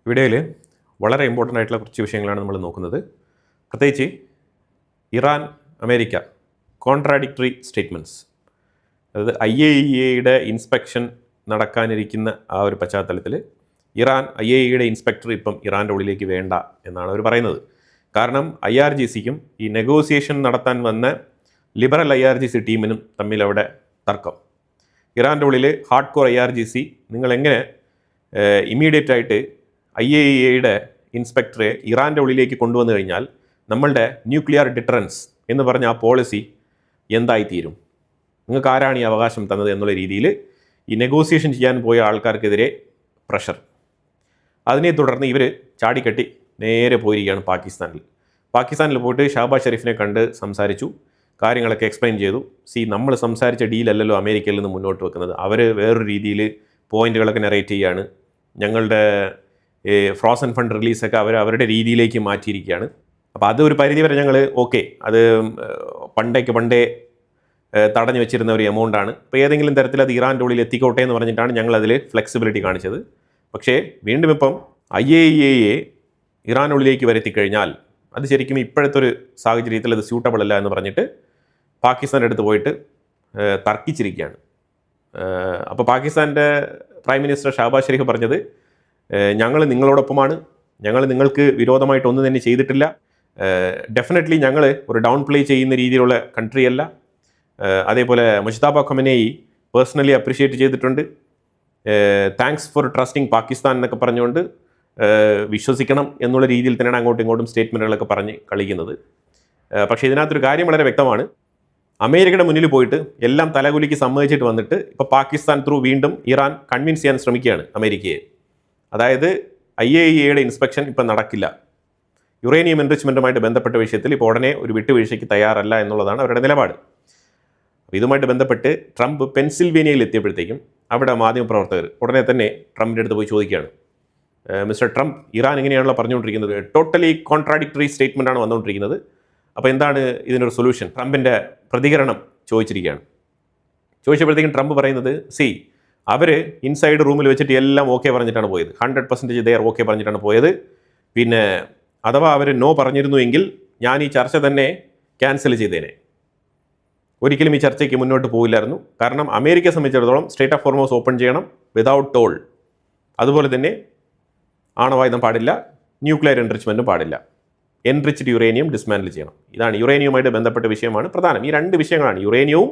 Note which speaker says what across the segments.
Speaker 1: വീഡിയോയിൽ വളരെ ഇമ്പോർട്ടൻ്റ് ആയിട്ടുള്ള കുറച്ച് വിഷയങ്ങളാണ് നമ്മൾ നോക്കുന്നത്. പ്രത്യേകിച്ച് ഇറാൻ അമേരിക്ക കോൺട്രാഡിക്ടറി സ്റ്റേറ്റ്മെൻറ്റ്സ്, അതായത് IAEAയുടെ ഇൻസ്പെക്ഷൻ നടക്കാനിരിക്കുന്ന ആ ഒരു പശ്ചാത്തലത്തിൽ IAEAയുടെ ഇൻസ്പെക്ടർ ഇപ്പം ഇറാൻ്റെ ഉള്ളിലേക്ക് വേണ്ട എന്നാണ് അവർ പറയുന്നത്. കാരണം IRGCക്കും ഈ നെഗോസിയേഷൻ നടത്താൻ വന്ന ലിബറൽ IRGC ടീമിനും തമ്മിൽ അവിടെ തർക്കം. ഇറാൻ്റെ ഉള്ളിൽ ഹാർഡ് കോർ IRGC നിങ്ങളെങ്ങനെ ഇമ്മീഡിയറ്റ് ആയിട്ട് IAEAയുടെ ഇൻസ്പെക്ടറെ ഇറാൻ്റെ ഉള്ളിലേക്ക് കൊണ്ടുവന്നു കഴിഞ്ഞാൽ നമ്മളുടെ ന്യൂക്ലിയർ ഡിറ്ററൻസ് എന്ന് പറഞ്ഞ ആ പോളിസി എന്തായിത്തീരും, നിങ്ങൾക്ക് ആരാണ് ഈ അവകാശം തന്നത് എന്നുള്ള രീതിയിൽ ഈ നെഗോസിയേഷൻ ചെയ്യാൻ പോയ ആൾക്കാർക്കെതിരെ പ്രഷർ. അതിനെ തുടർന്ന് ഇവർ ചാടിക്കെട്ടി നേരെ പോയിരിക്കുകയാണ് പാകിസ്ഥാനിൽ പോയിട്ട് ഷഹബാസ് ഷെരീഫിനെ കണ്ട് സംസാരിച്ചു, കാര്യങ്ങളൊക്കെ എക്സ്പ്ലെയിൻ ചെയ്തു. നമ്മൾ സംസാരിച്ച ഡീലല്ലല്ലോ അമേരിക്കയിൽ നിന്ന് മുന്നോട്ട് വെക്കുന്നത്, അവർ വേറൊരു രീതിയിൽ പോയിന്റുകളൊക്കെ നെറേറ്റ് ചെയ്യുകയാണ്, ഞങ്ങളുടെ ഫ്രോസൺ ഫണ്ട് റിലീസൊക്കെ അവരുടെ രീതിയിലേക്ക് മാറ്റിയിരിക്കുകയാണ്. അപ്പോൾ അത് ഒരു പരിധിവരെ ഞങ്ങൾ ഓക്കെ, അത് പണ്ടേ തടഞ്ഞു വെച്ചിരുന്ന ഒരു എമൗണ്ടാണ്, അപ്പോൾ ഏതെങ്കിലും തരത്തിൽ അത് ഇറാൻ്റെ ഉള്ളിൽ എത്തിക്കോട്ടെ എന്ന് പറഞ്ഞിട്ടാണ് ഞങ്ങളതിൽ ഫ്ലെക്സിബിലിറ്റി കാണിച്ചത്. പക്ഷേ വീണ്ടും ഇപ്പം IAEA ഇറാനുള്ളിലേക്ക് വരുത്തിക്കഴിഞ്ഞാൽ അത് ശരിക്കും ഇപ്പോഴത്തെ ഒരു സാഹചര്യത്തിൽ അത് സ്യൂട്ടബിൾ അല്ല എന്ന് പറഞ്ഞിട്ട് പാകിസ്ഥാൻ്റെ അടുത്ത് പോയിട്ട് തർക്കിച്ചിരിക്കുകയാണ്. അപ്പോൾ പാകിസ്ഥാൻ്റെ പ്രൈം മിനിസ്റ്റർ ഷഹബാസ് ഷെരീഫ് പറഞ്ഞത്, ഞങ്ങൾ നിങ്ങളോടൊപ്പമാണ്, ഞങ്ങൾ നിങ്ങൾക്ക് വിരോധമായിട്ടൊന്നും തന്നെ ചെയ്തിട്ടില്ല, ഡെഫിനറ്റ്ലി ഞങ്ങൾ ഒരു ഡൗൺ പ്ലേ ചെയ്യുന്ന രീതിയിലുള്ള കൺട്രിയല്ല. അതേപോലെ മുജ്തബ ഖമനേയി പേഴ്സണലി അപ്രിഷ്യേറ്റ് ചെയ്തിട്ടുണ്ട്, താങ്ക്സ് ഫോർ ട്രസ്റ്റിംഗ് പാകിസ്ഥാൻ എന്നൊക്കെ പറഞ്ഞുകൊണ്ട് വിശ്വസിക്കണം എന്നുള്ള രീതിയിൽ തന്നെയാണ് അങ്ങോട്ടും ഇങ്ങോട്ടും സ്റ്റേറ്റ്മെൻറ്റുകളൊക്കെ പറഞ്ഞ് കളിക്കുന്നത്. പക്ഷേ ഇതിനകത്തൊരു കാര്യം വളരെ വ്യക്തമാണ്, അമേരിക്കയുടെ മുന്നിൽ പോയിട്ട് എല്ലാം തലകുലിക്ക് സമ്മതിച്ചിട്ട് വന്നിട്ട് ഇപ്പോൾ പാകിസ്ഥാൻ ത്രൂ വീണ്ടും ഇറാൻ കൺവിൻസ് ചെയ്യാൻ ശ്രമിക്കുകയാണ് അമേരിക്കയെ. അതായത് IAEAയുടെ ഇൻസ്പെക്ഷൻ ഇപ്പം നടക്കില്ല, യുറേനിയം എൻറിച്ച്മെൻറ്റുമായിട്ട് ബന്ധപ്പെട്ട വിഷയത്തിൽ ഇപ്പോൾ ഉടനെ ഒരു വിട്ടുവീഴ്ചയ്ക്ക് തയ്യാറല്ല എന്നുള്ളതാണ് അവരുടെ നിലപാട്. ഇതുമായിട്ട് ബന്ധപ്പെട്ട് ട്രംപ് പെൻസിൽവേനിയയിൽ എത്തിയപ്പോഴത്തേക്കും അവിടെ മാധ്യമപ്രവർത്തകർ ഉടനെ തന്നെ ട്രംപിൻ്റെ അടുത്ത് പോയി ചോദിക്കുകയാണ്, മിസ്റ്റർ ട്രംപ്, ഇറാൻ ഇങ്ങനെയാണല്ലോ പറഞ്ഞുകൊണ്ടിരിക്കുന്നത്, ടോട്ടലി കോൺട്രാഡിക്ടറി സ്റ്റേറ്റ്മെൻറ്റാണ് വന്നുകൊണ്ടിരിക്കുന്നത്, അപ്പോൾ എന്താണ് ഇതിനൊരു സൊല്യൂഷൻ? ട്രംപിൻ്റെ പ്രതികരണം ചോദിച്ചപ്പോഴത്തേക്കും ട്രംപ് പറയുന്നത്, അവർ ഇൻസൈഡ് റൂമിൽ വെച്ചിട്ട് എല്ലാം ഓക്കെ പറഞ്ഞിട്ടാണ് പോയത്, 100% ദെയർ ഓക്കെ പറഞ്ഞിട്ടാണ് പോയത്. പിന്നെ അഥവാ അവർ നോ പറഞ്ഞിരുന്നുവെങ്കിൽ ഞാൻ ഈ ചർച്ച തന്നെ ക്യാൻസൽ ചെയ്തേനെ, ഒരിക്കലും ഈ ചർച്ചയ്ക്ക് മുന്നോട്ട് പോകില്ലായിരുന്നു. കാരണം അമേരിക്കയെ സംബന്ധിച്ചിടത്തോളം സ്ട്രേറ്റ് ഓഫ് ഹോർമോസ് ഓപ്പൺ ചെയ്യണം വിതൗട്ട് ടോൾ, അതുപോലെ തന്നെ ആണവായുധം പാടില്ല, ന്യൂക്ലിയർ എൻറിച്ച്മെൻറ്റും പാടില്ല, എൻറിച്ച്ഡ് യുറേനിയം ഡിസ്മാൻഡിൽ ചെയ്യണം. ഇതാണ് യുറേനിയവുമായിട്ട് ബന്ധപ്പെട്ട വിഷയമാണ് പ്രധാനം. ഈ രണ്ട് വിഷയങ്ങളാണ്, യുറേനിയവും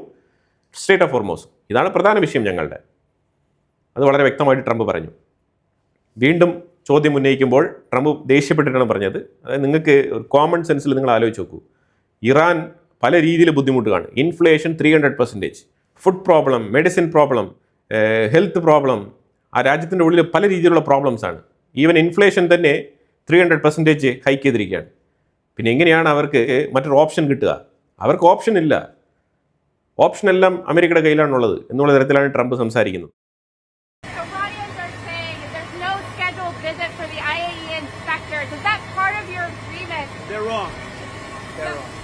Speaker 1: സ്ട്രേറ്റ് ഓഫ് ഹോർമോസും, ഇതാണ് പ്രധാന വിഷയം ഞങ്ങളുടെ. അത് വളരെ വ്യക്തമായിട്ട് ട്രംപ് പറഞ്ഞു. വീണ്ടും ചോദ്യം ഉന്നയിക്കുമ്പോൾ ട്രംപ് ദേഷ്യപ്പെട്ടിട്ടാണ് പറഞ്ഞത്, അതായത് നിങ്ങൾക്ക് കോമൺ സെൻസിൽ നിങ്ങൾ ആലോചിച്ച് നോക്കൂ, ഇറാൻ പല രീതിയിൽ ബുദ്ധിമുട്ട് കാണും, inflation 300%, food problem, medicine problem, health problem, ആ രാജ്യത്തിൻ്റെ ഉള്ളിൽ പല രീതിയിലുള്ള പ്രോബ്ലംസ് ആണ്. ഈവൻ ഇൻഫ്ലേഷൻ തന്നെ 300% ഹൈക്ക് ചെയ്തിരിക്കുകയാണ്. പിന്നെ എങ്ങനെയാണ് അവർക്ക് മറ്റൊരു ഓപ്ഷൻ കിട്ടുക? അവർക്ക് ഓപ്ഷൻ ഇല്ല, ഓപ്ഷനെല്ലാം അമേരിക്കയുടെ കയ്യിലാണുള്ളത് എന്നുള്ള തരത്തിലാണ് ട്രംപ് സംസാരിക്കുന്നത്.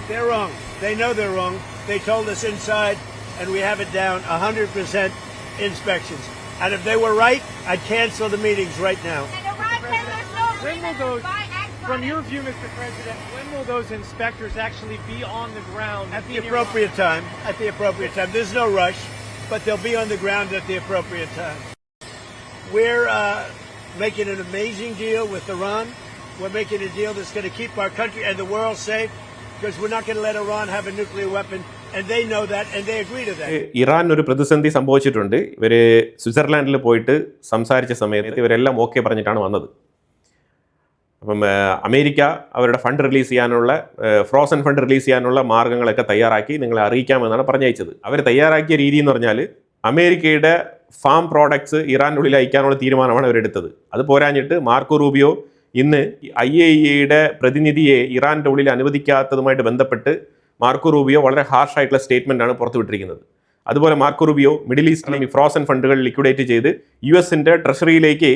Speaker 2: They're wrong. They know they're wrong. They told us inside, and we have it down, 100% inspections. And if they were right, I'd cancel the meetings right now.
Speaker 3: When will those, from your view, Mr. President, when will those inspectors actually be on the ground?
Speaker 2: At the appropriate time. At the appropriate time. There's no rush, but they'll be on the ground at the appropriate time. We're making an amazing deal with Iran. We're making a deal that's going to keep our country and the world safe, because we're not going to let Iran have a nuclear weapon, and they know that, and they agree to that.
Speaker 1: Iran ഒരു പ്രതിസന്ധി സംഭവിച്ചിട്ടുണ്ട്. ഇവർ സ്വിറ്റ്സർലാൻഡിൽ പോയിട്ട് സംസാരിച്ച സമയത്ത് ഇവരെല്ലാം okay പറഞ്ഞിട്ടാണ് വന്നത്. അപ്പം അമേരിക്ക അവരുടെ ഫണ്ട് റിലീസ് ചെയ്യാനുള്ള, ഫ്രോസൺ ഫണ്ട് റിലീസ് ചെയ്യാനുള്ള മാർഗ്ഗങ്ങളൊക്കെ തയ്യാറാക്കി നിങ്ങളെ അറിയിക്കാമെന്നാണ് പറഞ്ഞയച്ചത്. അവർ തയ്യാറാക്കിയ രീതി എന്ന് പറഞ്ഞാൽ അമേരിക്കയുടെ ഫാം പ്രോഡക്ട്സ് ഇറാൻ്റെ ഉള്ളിൽ അയക്കാനുള്ള തീരുമാനമാണ് അവരെടുത്തത്. അത് പോരാഞ്ഞിട്ട് മാർക്കോ റൂബിയോ ഇന്ന് IAEAയുടെ പ്രതിനിധിയെ ഇറാൻ്റെ ഉള്ളിൽ അനുവദിക്കാത്തതുമായിട്ട് ബന്ധപ്പെട്ട് മാർക്കോ റൂബിയോ വളരെ ഹാർഷായിട്ടുള്ള സ്റ്റേറ്റ്മെൻറ്റാണ് പുറത്തുവിട്ടിരിക്കുന്നത്. അതുപോലെ മാർക്കോ റൂബിയോ മിഡിൽ ഈസ്റ്റിലെ ഈ ഫ്രോസൺ ഫണ്ടുകൾ ലിക്വിഡേറ്റ് ചെയ്ത് US-ൻ്റെ ട്രഷറിയിലേക്ക്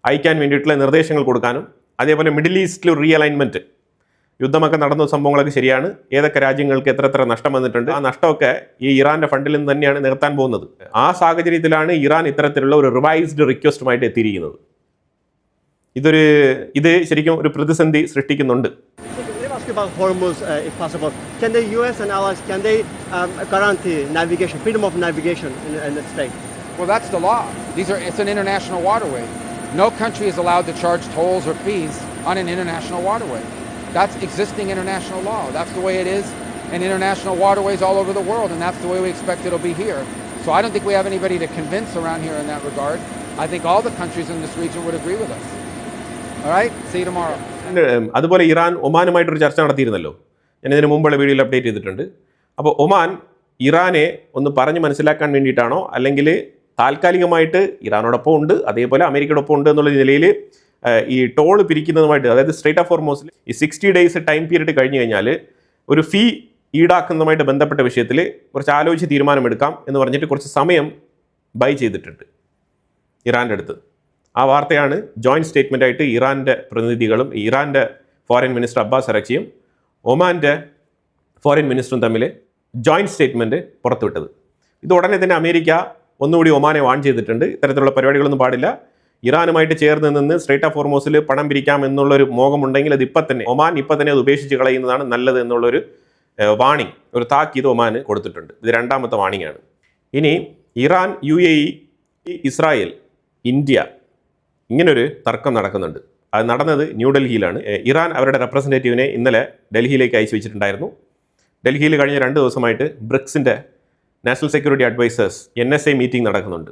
Speaker 1: അയക്കാൻ വേണ്ടിയിട്ടുള്ള നിർദ്ദേശങ്ങൾ കൊടുക്കാനും, അതേപോലെ മിഡിൽ ഈസ്റ്റിൽ റീ അലൈൻമെൻറ്റ്, യുദ്ധമൊക്കെ നടന്ന സംഭവങ്ങളൊക്കെ ശരിയാണ്, ഏതൊക്കെ രാജ്യങ്ങൾക്ക് എത്ര നഷ്ടം വന്നിട്ടുണ്ട്, ആ നഷ്ടമൊക്കെ ഈ ഇറാൻ്റെ ഫണ്ടിൽ നിന്ന് തന്നെയാണ് നികത്താൻ പോകുന്നത്. ആ സാഹചര്യത്തിലാണ് ഇറാൻ ഇത്തരത്തിലുള്ള ഒരു റിവൈസ്ഡ് റിക്വസ്റ്റുമായിട്ട് എത്തിയിരിക്കുന്നത്. ഇത് ശരിക്കും ഒരു പ്രതിസന്ധി സൃഷ്ടിക്കുന്നുണ്ട്.
Speaker 4: Let me ask you about Hormuz, if possible. Can the U.S. and allies guarantee navigation, freedom of navigation in the state?
Speaker 5: Well, that's the law. It's an international waterway. No country is allowed to charge tolls or fees on an international waterway. That's existing international law. That's the way it is in international waterways all over the world, and that's the way we expect it'll be here. So I don't think we have anybody to convince around here in that regard. I think all the countries in this region would agree with us. All right? See you tomorrow.
Speaker 1: അതുപോലെ Iran ഒമാനുമായിട്ടൊരു ചർച്ച നടത്തിയിരുന്നല്ലോ, ഞാൻ ഇതിന് മുമ്പുള്ള വീഡിയോയിൽ update ചെയ്തിട്ടുണ്ട്. അപ്പോൾ Oman ഇറാനെ ഒന്ന് പറഞ്ഞ് മനസ്സിലാക്കാൻ വേണ്ടിയിട്ടാണോ, അല്ലെങ്കിൽ താൽക്കാലികമായിട്ട് ഇറാനോടൊപ്പം ഉണ്ട് അതേപോലെ അമേരിക്കയോടൊപ്പം ഉണ്ട് എന്നുള്ള നിലയിൽ ഈ ടോൾ പിരിക്കുന്നതുമായിട്ട്, അതായത് സ്ട്രേറ്റ് ഓഫ് ഹോർമൂസിൽ ഈ 60 ഡേയ്സ് ടൈം പീരീഡ് കഴിഞ്ഞ് കഴിഞ്ഞാൽ ഒരു ഫീ ഈടാക്കുന്നതുമായിട്ട് ബന്ധപ്പെട്ട വിഷയത്തിൽ കുറച്ച് ആലോചിച്ച് തീരുമാനമെടുക്കാം എന്ന് പറഞ്ഞിട്ട് കുറച്ച് സമയം ബൈ ചെയ്തിട്ടുണ്ട് ഇറാൻ്റെ അടുത്ത്. ആ വാർത്തയാണ് ജോയിൻറ്റ് സ്റ്റേറ്റ്മെൻറ്റായിട്ട് ഇറാൻ്റെ പ്രതിനിധികളും ഇറാൻ്റെ ഫോറിൻ മിനിസ്റ്റർ അബ്ബാസ് അറക്ചിയും ഒമാൻ്റെ ഫോറിൻ മിനിസ്റ്ററും തമ്മിൽ ജോയിൻറ്റ് സ്റ്റേറ്റ്മെൻറ്റ് പുറത്തുവിട്ടത്. ഇത് ഉടനെ തന്നെ അമേരിക്ക ഒന്നുകൂടി ഒമാനെ വാൺ ചെയ്തിട്ടുണ്ട്. ഇത്തരത്തിലുള്ള പരിപാടികളൊന്നും പാടില്ല, ഇറാനുമായിട്ട് ചേർന്ന് നിന്ന് സ്ട്രേറ്റ് ഓഫ് ഹോർമൂസിൽ പണം പിരിക്കാം എന്നുള്ളൊരു മോഹമുണ്ടെങ്കിൽ അത് ഒമാൻ ഇപ്പം തന്നെ അത് ഉപേക്ഷിച്ച് കളയുന്നതാണ് നല്ലത് എന്നുള്ളൊരു വാണിംഗ്, ഒരു താക്കീത് ഒമാന് കൊടുത്തിട്ടുണ്ട്. ഇത് രണ്ടാമത്തെ വാണിംഗ് ആണ്. ഇനി ഇറാൻ, UAE, ഇസ്രായേൽ, ഇന്ത്യ ഇങ്ങനൊരു തർക്കം നടക്കുന്നുണ്ട്. അത് നടന്നത് ന്യൂഡൽഹിയിലാണ്. ഇറാൻ അവരുടെ റെപ്രസെൻറ്റേറ്റീവിനെ ഇന്നലെ ഡൽഹിയിലേക്ക് അയച്ചു വെച്ചിട്ടുണ്ടായിരുന്നു. ഡൽഹിയിൽ കഴിഞ്ഞ 2 ദിവസമായിട്ട് ബ്രിക്സിൻ്റെ national security advisers NSA meeting നടക്കുന്നുണ്ട്.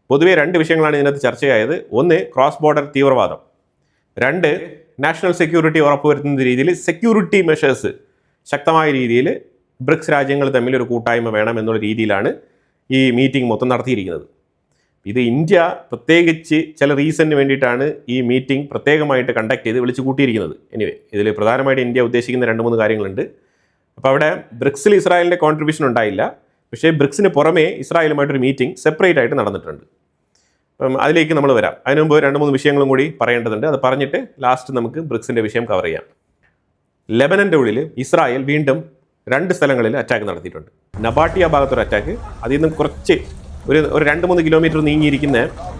Speaker 1: പൊതുവെ 2 വിഷയങ്ങളാണ് ഇതിനകത്ത് ചർച്ചയായത്. ഒന്ന്, ക്രോസ് ബോർഡർ തീവ്രവാദം. 2, നാഷണൽ സെക്യൂരിറ്റി ഉറപ്പുവരുത്തുന്ന രീതിയിൽ സെക്യൂരിറ്റി മെഷേഴ്സ് ശക്തമായ രീതിയിൽ ബ്രിക്സ് രാജ്യങ്ങൾ തമ്മിൽ ഒരു കൂട്ടായ്മ വേണം എന്നുള്ള രീതിയിലാണ് ഈ മീറ്റിംഗ് മൊത്തം നടത്തിയിരിക്കുന്നത്. ഇത് ഇന്ത്യ പ്രത്യേകിച്ച് ചില റീസണിന് വേണ്ടിയിട്ടാണ് ഈ മീറ്റിംഗ് പ്രത്യേകമായിട്ട് കണ്ടക്ട് ചെയ്ത് വിളിച്ചു കൂട്ടിയിരിക്കുന്നത്. എനിവേ, ഇതിൽ പ്രധാനമായിട്ട് ഇന്ത്യ ഉദ്ദേശിക്കുന്ന 2-3 കാര്യങ്ങളുണ്ട്. അപ്പോൾ അവിടെ ബ്രിക്സിൽ ഇസ്രായേലിൻ്റെ കോൺട്രിബ്യൂഷൻ ഉണ്ടായില്ല, പക്ഷേ ബ്രിക്സിന് പുറമേ ഇസ്രായേലുമായിട്ടൊരു മീറ്റിംഗ് സെപ്പറേറ്റ് ആയിട്ട് നടന്നിട്ടുണ്ട്. അപ്പം അതിലേക്ക് നമ്മൾ വരാം. അതിന് മുമ്പ് 2-3 വിഷയങ്ങളും കൂടി പറയേണ്ടതുണ്ട്. അത് പറഞ്ഞിട്ട് ലാസ്റ്റ് നമുക്ക് ബ്രിക്സിൻ്റെ വിഷയം കവർ ചെയ്യാം. ലെബനൻ്റെ ഉള്ളിൽ ഇസ്രായേൽ വീണ്ടും 2 സ്ഥലങ്ങളിൽ അറ്റാക്ക് നടത്തിയിട്ടുണ്ട്. നബാട്ടിയ ഭാഗത്തൊരു അറ്റാക്ക്, അതിൽ നിന്ന് കുറച്ച് ഒരു 2-3 കിലോമീറ്റർ നീങ്ങിയിരിക്കുന്ന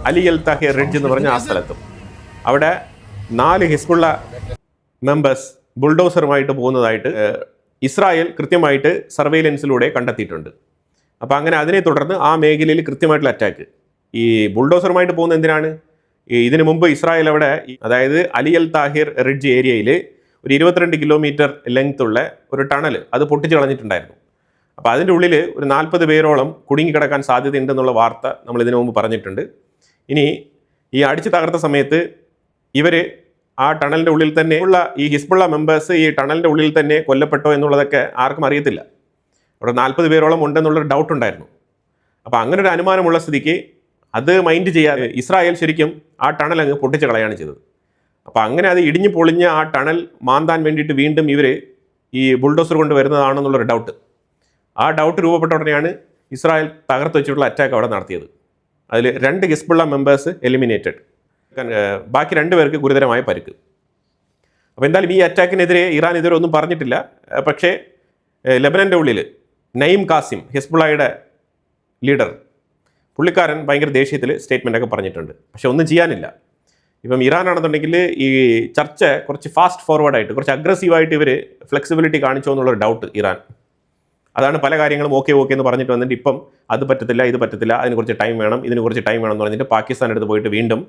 Speaker 1: അലി അൽ താഹിർ റിഡ്ജ് എന്ന് പറഞ്ഞ ആ സ്ഥലത്തും അവിടെ 4 ഹിസ്ബുള്ള മെമ്പേഴ്സ് ബുൾഡോസറുമായിട്ട് പോകുന്നതായിട്ട് ഇസ്രായേൽ കൃത്യമായിട്ട് സർവൈലൻസിലൂടെ കണ്ടെത്തിയിട്ടുണ്ട്. അപ്പോൾ അങ്ങനെ അതിനെ തുടർന്ന് ആ മേഖലയിൽ കൃത്യമായിട്ടുള്ള അറ്റാക്ക്. ഈ ബുൾഡോസറുമായിട്ട് പോകുന്നത് എന്തിനാണ്? ഇതിനു മുമ്പ് ഇസ്രായേൽ അവിടെ, അതായത് അലി അൽ താഹിർ റിഡ്ജ് ഏരിയയിൽ ഒരു 22 കിലോമീറ്റർ ലെങ്ത്തുള്ള ഒരു ടണൽ അത് പൊട്ടിച്ച് കളഞ്ഞിട്ടുണ്ടായിരുന്നു. അപ്പോൾ അതിൻ്റെ ഉള്ളിൽ ഒരു 40 പേരോളം കുടുങ്ങിക്കിടക്കാൻ സാധ്യതയുണ്ടെന്നുള്ള വാർത്ത നമ്മൾ ഇതിനു മുമ്പ് പറഞ്ഞിട്ടുണ്ട്. ഇനി ഈ അടിച്ചു തകർത്ത സമയത്ത് ഇവർ ആ ടണലിൻ്റെ ഉള്ളിൽ തന്നെ ഉള്ള ഈ ഹിസ്ബുള്ള മെമ്പേഴ്സ് ഈ ടണലിൻ്റെ ഉള്ളിൽ തന്നെ കൊല്ലപ്പെട്ടോ എന്നുള്ളതൊക്കെ ആർക്കും അറിയത്തില്ല. അവിടെ 40 പേരോളം ഉണ്ടെന്നുള്ളൊരു ഡൗട്ട് ഉണ്ടായിരുന്നു. അപ്പോൾ അങ്ങനെ ഒരു അനുമാനമുള്ള സ്ഥിതിക്ക് അത് മൈൻഡ് ചെയ്യാതെ ഇസ്രായേൽ ശരിക്കും ആ ടണൽ അങ്ങ് പൊട്ടിച്ച് കളയാണ് ചെയ്തത്. അപ്പോൾ അങ്ങനെ അത് ഇടിഞ്ഞു പൊളിഞ്ഞ ആ ടണൽ മാന്താൻ വേണ്ടിയിട്ട് വീണ്ടും ഇവർ ഈ ബുൾഡോസർ കൊണ്ട് വരുന്നതാണെന്നുള്ളൊരു ഡൗട്ട്. ആ ഡൗട്ട് രൂപപ്പെട്ട ഉടനെയാണ് ഇസ്രായേൽ തകർത്ത് വെച്ചിട്ടുള്ള അറ്റാക്ക് അവിടെ നടത്തിയത്. അതിൽ 2 ഹിസ്ബുള്ള മെമ്പേഴ്സ് എലിമിനേറ്റഡ്, ബാക്കി 2 പേർക്ക് ഗുരുതരമായ പരിക്ക്. അപ്പോൾ എന്തായാലും ഈ അറ്റാക്കിനെതിരെ ഇറാൻ ഇതുവരെ ഒന്നും പറഞ്ഞിട്ടില്ല. പക്ഷേ ലെബനൻ്റെ ഉള്ളിൽ നഈം കാസിം, ഹിസ്ബുള്ളയുടെ ലീഡർ, പുള്ളിക്കാരൻ ഭയങ്കര ദേഷ്യത്തിൽ സ്റ്റേറ്റ്മെൻറ്റൊക്കെ പറഞ്ഞിട്ടുണ്ട്. പക്ഷെ ഒന്നും ചെയ്യാനില്ല. ഇപ്പം ഇറാനാണെന്നുണ്ടെങ്കിൽ ഈ ചർച്ച കുറച്ച് ഫാസ്റ്റ് ഫോർവേഡായിട്ട്, കുറച്ച് അഗ്രസീവായിട്ട് ഇവർ ഫ്ലെക്സിബിലിറ്റി കാണിച്ചോ എന്നുള്ളൊരു ഡൗട്ട് ഇറാൻ. അതാണ് പല കാര്യങ്ങളും ഓക്കെ എന്ന് പറഞ്ഞിട്ട് വന്നിട്ട് ഇപ്പം അത് പറ്റത്തില്ല, ഇത് പറ്റത്തില്ല, അതിന് കുറച്ച് ടൈം വേണം, ഇതിന് കുറച്ച് ടൈം വേണം എന്ന് പറഞ്ഞിട്ട് പാകിസ്ഥാൻ അടുത്ത് പോയിട്ട് വീണ്ടും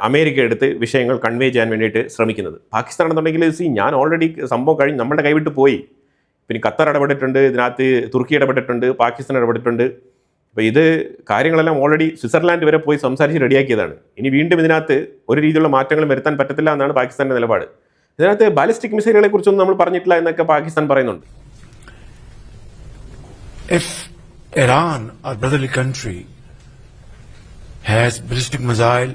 Speaker 1: അമേരിക്ക എടുത്ത് വിഷയങ്ങൾ കൺവേ ചെയ്യാൻ വേണ്ടിയിട്ട് ശ്രമിക്കുന്നത്. പാകിസ്ഥാൻ ആണെന്നുണ്ടെങ്കിൽ ഞാൻ ഓൾറെഡി സംഭവം കഴിഞ്ഞ് നമ്മുടെ കൈവിട്ട് പോയി. പിന്നെ ഖത്തർ ഇടപെട്ടിട്ടുണ്ട്, ഇതിനകത്ത് തുർക്കി ഇടപെട്ടിട്ടുണ്ട്, പാകിസ്ഥാൻ ഇടപെട്ടിട്ടുണ്ട്. അപ്പോൾ ഇത് കാര്യങ്ങളെല്ലാം ഓൾറെഡി സ്വിറ്റ്സർലാൻഡ് വരെ പോയി സംസാരിച്ച് റെഡിയാക്കിയതാണ്. ഇനി വീണ്ടും ഇതിനകത്ത് ഒരു രീതിയിലുള്ള മാറ്റങ്ങളും വരുത്താൻ പറ്റത്തില്ല എന്നാണ് പാകിസ്ഥാൻ്റെ നിലപാട്. ഇതിനകത്ത് ബാലിസ്റ്റിക് മിസൈലുകളെ കുറിച്ചൊന്നും നമ്മൾ പറഞ്ഞിട്ടില്ല എന്നൊക്കെ പാകിസ്ഥാൻ പറയുന്നുണ്ട്.
Speaker 6: If Iran, our brotherly country, has ballistic missile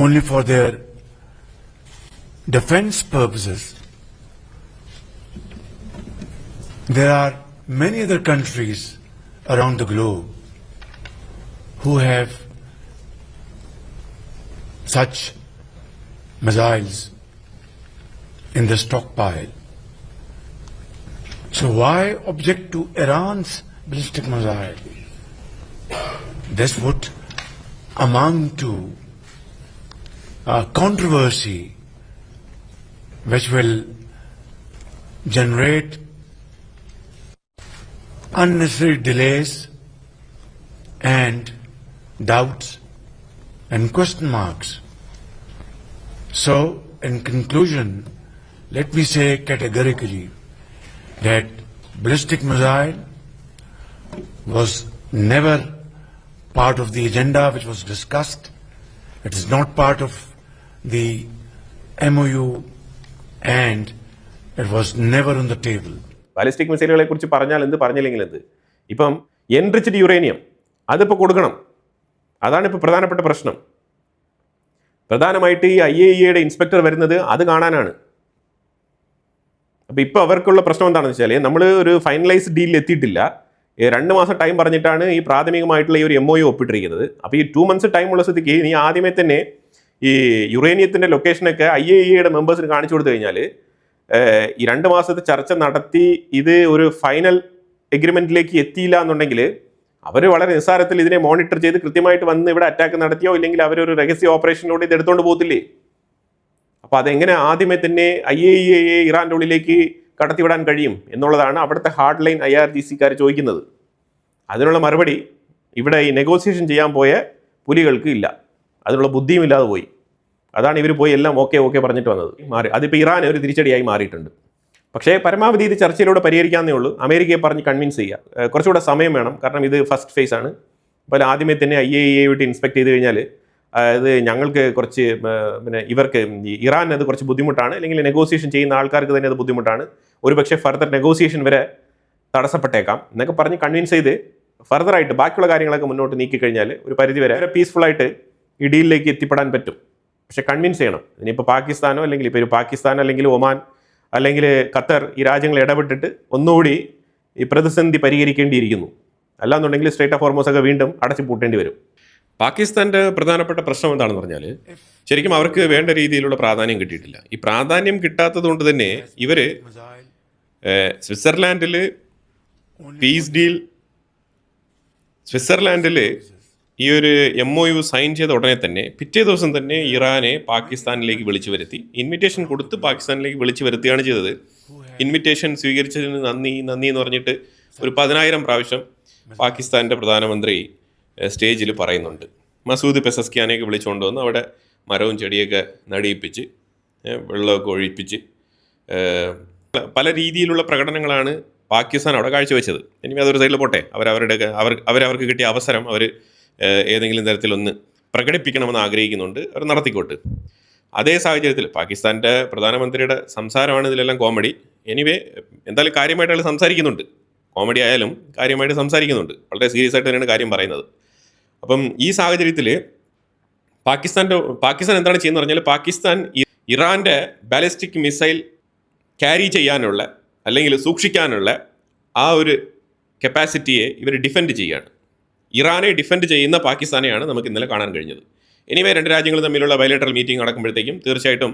Speaker 6: only for their defense purposes, there are many other countries around the globe who have such missiles in the stockpile. So why object to Iran's ballistic missile? This would amount to controversy which will generate unnecessary delays and doubts and question marks. So, in conclusion, let me say categorically that ballistic missile was never part of the agenda which was discussed. It is not part of the MOU and it was never on the table.
Speaker 1: Ballistic മിസൈലുകളെ കുറിച്ച് പറഞ്ഞാൽ എന്ത്, പറഞ്ഞില്ലെങ്കിൽ എന്ത്. ഇപ്പം enriched uranium അതിപ്പോൾ കൊടുക്കണം. അതാണ് ഇപ്പോൾ പ്രധാനപ്പെട്ട പ്രശ്നം. പ്രധാനമായിട്ട് ഈ IAEAയുടെ ഇൻസ്പെക്ടർ വരുന്നത് അത് കാണാനാണ്. അപ്പോൾ ഇപ്പോൾ അവർക്കുള്ള പ്രശ്നം എന്താണെന്ന് വെച്ചാൽ, നമ്മൾ ഒരു ഫൈനലൈസ്ഡ് ഡീലിൽ എത്തിയിട്ടില്ല. 2 മാസം ടൈം പറഞ്ഞിട്ടാണ് ഈ പ്രാഥമികമായിട്ടുള്ള ഈ ഒരു MOU ഒപ്പിട്ടിരിക്കുന്നത്. അപ്പോൾ ഈ 2 months ടൈം ഉള്ള സ്ഥിതിക്ക് നീ ആദ്യമേ തന്നെ ഈ യുറേനിയത്തിൻ്റെ ലൊക്കേഷനൊക്കെ IAEAയുടെ മെമ്പേഴ്സിന് കാണിച്ചു കൊടുത്തു കഴിഞ്ഞാൽ ഈ 2 മാസത്തെ ചർച്ച നടത്തി ഇത് ഒരു ഫൈനൽ എഗ്രിമെൻറ്റിലേക്ക് എത്തിയില്ല എന്നുണ്ടെങ്കിൽ അവർ വളരെ നിസ്സാരത്തിൽ ഇതിനെ മോണിറ്റർ ചെയ്ത് കൃത്യമായിട്ട് വന്ന് ഇവിടെ അറ്റാക്ക് നടത്തിയോ ഇല്ലെങ്കിൽ അവരൊരു രഹസ്യ ഓപ്പറേഷനിലൂടെ ഇത് എടുത്തുകൊണ്ട് പോകത്തില്ലേ? അപ്പോൾ അതെങ്ങനെ ആദ്യമേ തന്നെ IAEA ഇറാൻ്റെ ഉള്ളിലേക്ക് കടത്തിവിടാൻ കഴിയും എന്നുള്ളതാണ് അവിടുത്തെ ഹാർഡ് ലൈൻ IRGC-ക്കാർ ചോദിക്കുന്നത്. അതിനുള്ള മറുപടി ഇവിടെ ഈ നെഗോസിയേഷൻ ചെയ്യാൻ പോയ പുലികൾക്ക് ഇല്ല, അതിനുള്ള ബുദ്ധിയും ഇല്ലാതെ പോയി. അതാണ് ഇവർ പോയി എല്ലാം ഓക്കെ പറഞ്ഞിട്ട് വന്നത്. അതിപ്പോൾ ഇറാൻ ഒരു തിരിച്ചടിയായി മാറിയിട്ടുണ്ട്. പക്ഷേ പരമാവധി ഇത് ചർച്ചയിലൂടെ പരിഹരിക്കാവുന്നേ ഉള്ളൂ. അമേരിക്കയെ പറഞ്ഞ് കൺവിൻസ് ചെയ്യുക. കുറച്ചുകൂടെ സമയം വേണം, കാരണം ഇത് ഫസ്റ്റ് ഫേസ് ആണ്. അപ്പോൾ ആദ്യമേ തന്നെ IAEA വിട്ട് ഇൻസ്പെക്ട് ചെയ്ത് കഴിഞ്ഞാൽ അത് ഞങ്ങൾക്ക് കുറച്ച് ഇവർക്ക് ഇറാൻ അത് കുറച്ച് ബുദ്ധിമുട്ടാണ്, അല്ലെങ്കിൽ നെഗോസിയേഷൻ ചെയ്യുന്ന ആൾക്കാർക്ക് തന്നെ അത് ബുദ്ധിമുട്ടാണ്, ഒരുപക്ഷെ ഫർദർ നെഗോസിയേഷൻ വരെ തടസ്സപ്പെട്ടേക്കാം എന്നൊക്കെ പറഞ്ഞ് കൺവിൻസ് ചെയ്ത് ഫർദറായിട്ട് ബാക്കിയുള്ള കാര്യങ്ങളൊക്കെ മുന്നോട്ട് നീക്കിക്കഴിഞ്ഞാൽ ഒരു പരിധിവരെ പീസ്ഫുള്ളായിട്ട് ഈ ഡീലിലേക്ക് എത്തിപ്പെടാൻ പറ്റും. പക്ഷേ കൺവിൻസ് ചെയ്യണം. ഇനിയിപ്പോൾ പാകിസ്ഥാനോ അല്ലെങ്കിൽ ഇപ്പോൾ ഒരു പാകിസ്ഥാൻ അല്ലെങ്കിൽ ഒമാൻ അല്ലെങ്കിൽ ഖത്തർ ഈ രാജ്യങ്ങൾ ഇടപെട്ടിട്ട് ഒന്നുകൂടി ഈ പ്രതിസന്ധി പരിഹരിക്കേണ്ടിയിരിക്കുന്നു. അല്ലാന്നുണ്ടെങ്കിൽ സ്ട്രേറ്റ് ഓഫ് ഹോർമോസ് ഒക്കെ വീണ്ടും അടച്ചു പൂട്ടേണ്ടി വരും. പാകിസ്ഥാൻ്റെ പ്രധാനപ്പെട്ട പ്രശ്നം എന്താണെന്ന് പറഞ്ഞാൽ, ശരിക്കും അവർക്ക് വേണ്ട രീതിയിലുള്ള പ്രാധാന്യം കിട്ടിയിട്ടില്ല. ഈ പ്രാധാന്യം കിട്ടാത്തത് കൊണ്ട് തന്നെ ഇവർ സ്വിറ്റ്സർലാൻഡിൽ പീസ് ഡീൽ, സ്വിറ്റ്സർലാൻഡിൽ ഈ ഒരു MOU സൈൻ ചെയ്ത ഉടനെ തന്നെ പിറ്റേ ദിവസം തന്നെ ഇറാനെ പാകിസ്ഥാനിലേക്ക് വിളിച്ചു വരുത്തി, ഇൻവിറ്റേഷൻ കൊടുത്ത് പാകിസ്ഥാനിലേക്ക് വിളിച്ചു വരുത്തുകയാണ് ചെയ്തത്. ഇൻവിറ്റേഷൻ സ്വീകരിച്ചതിന് നന്ദി എന്ന് പറഞ്ഞിട്ട് ഒരു 10,000 പ്രാവശ്യം പാകിസ്ഥാൻ്റെ പ്രധാനമന്ത്രി സ്റ്റേജിൽ പറയുന്നുണ്ട്. മസൂദ് പെസസ്കിയാനെയൊക്കെ വിളിച്ചുകൊണ്ട് വന്ന് അവിടെ മരവും ചെടിയൊക്കെ നടിയിപ്പിച്ച് വെള്ളമൊക്കെ ഒഴിപ്പിച്ച് പല രീതിയിലുള്ള പ്രകടനങ്ങളാണ് പാകിസ്ഥാൻ അവിടെ കാഴ്ചവെച്ചത്. ഇനി അതൊരു സൈഡിൽ പോട്ടെ, അവർക്ക് കിട്ടിയ അവസരം അവർ ഏതെങ്കിലും തരത്തിലൊന്ന് പ്രകടിപ്പിക്കണമെന്ന് ആഗ്രഹിക്കുന്നുണ്ട്, അവർ നടത്തിക്കോട്ട്. അതേ സാഹചര്യത്തിൽ പാകിസ്ഥാൻ്റെ പ്രധാനമന്ത്രിയുടെ സംസാരമാണ് ഇതിലെല്ലാം കോമഡി. എനിവേ എന്തായാലും കാര്യമായിട്ട് അയാൾ സംസാരിക്കുന്നുണ്ട്, കോമഡി ആയാലും കാര്യമായിട്ട് സംസാരിക്കുന്നുണ്ട്, വളരെ സീരിയസ് ആയിട്ട് തന്നെയാണ് കാര്യം പറയുന്നത്. അപ്പം ഈ സാഹചര്യത്തിൽ പാകിസ്ഥാൻ എന്താണ് ചെയ്യുന്നത് പറഞ്ഞാൽ, പാകിസ്ഥാൻ ഇറാൻ്റെ ബാലിസ്റ്റിക് മിസൈൽ ക്യാരി ചെയ്യാനുള്ള അല്ലെങ്കിൽ സൂക്ഷിക്കാനുള്ള ആ ഒരു കപ്പാസിറ്റിയെ ഇവർ ഡിഫെൻഡ് ചെയ്യുകയാണ്. ഇറാനെ ഡിഫെൻഡ് ചെയ്യുന്ന പാകിസ്ഥാനെയാണ് നമുക്ക് ഇന്നലെ കാണാൻ കഴിഞ്ഞത്. എനിവേ 2 രാജ്യങ്ങൾ തമ്മിലുള്ള ബയലേറ്ററൽ മീറ്റിംഗ് നടക്കുമ്പോഴത്തേക്കും തീർച്ചയായിട്ടും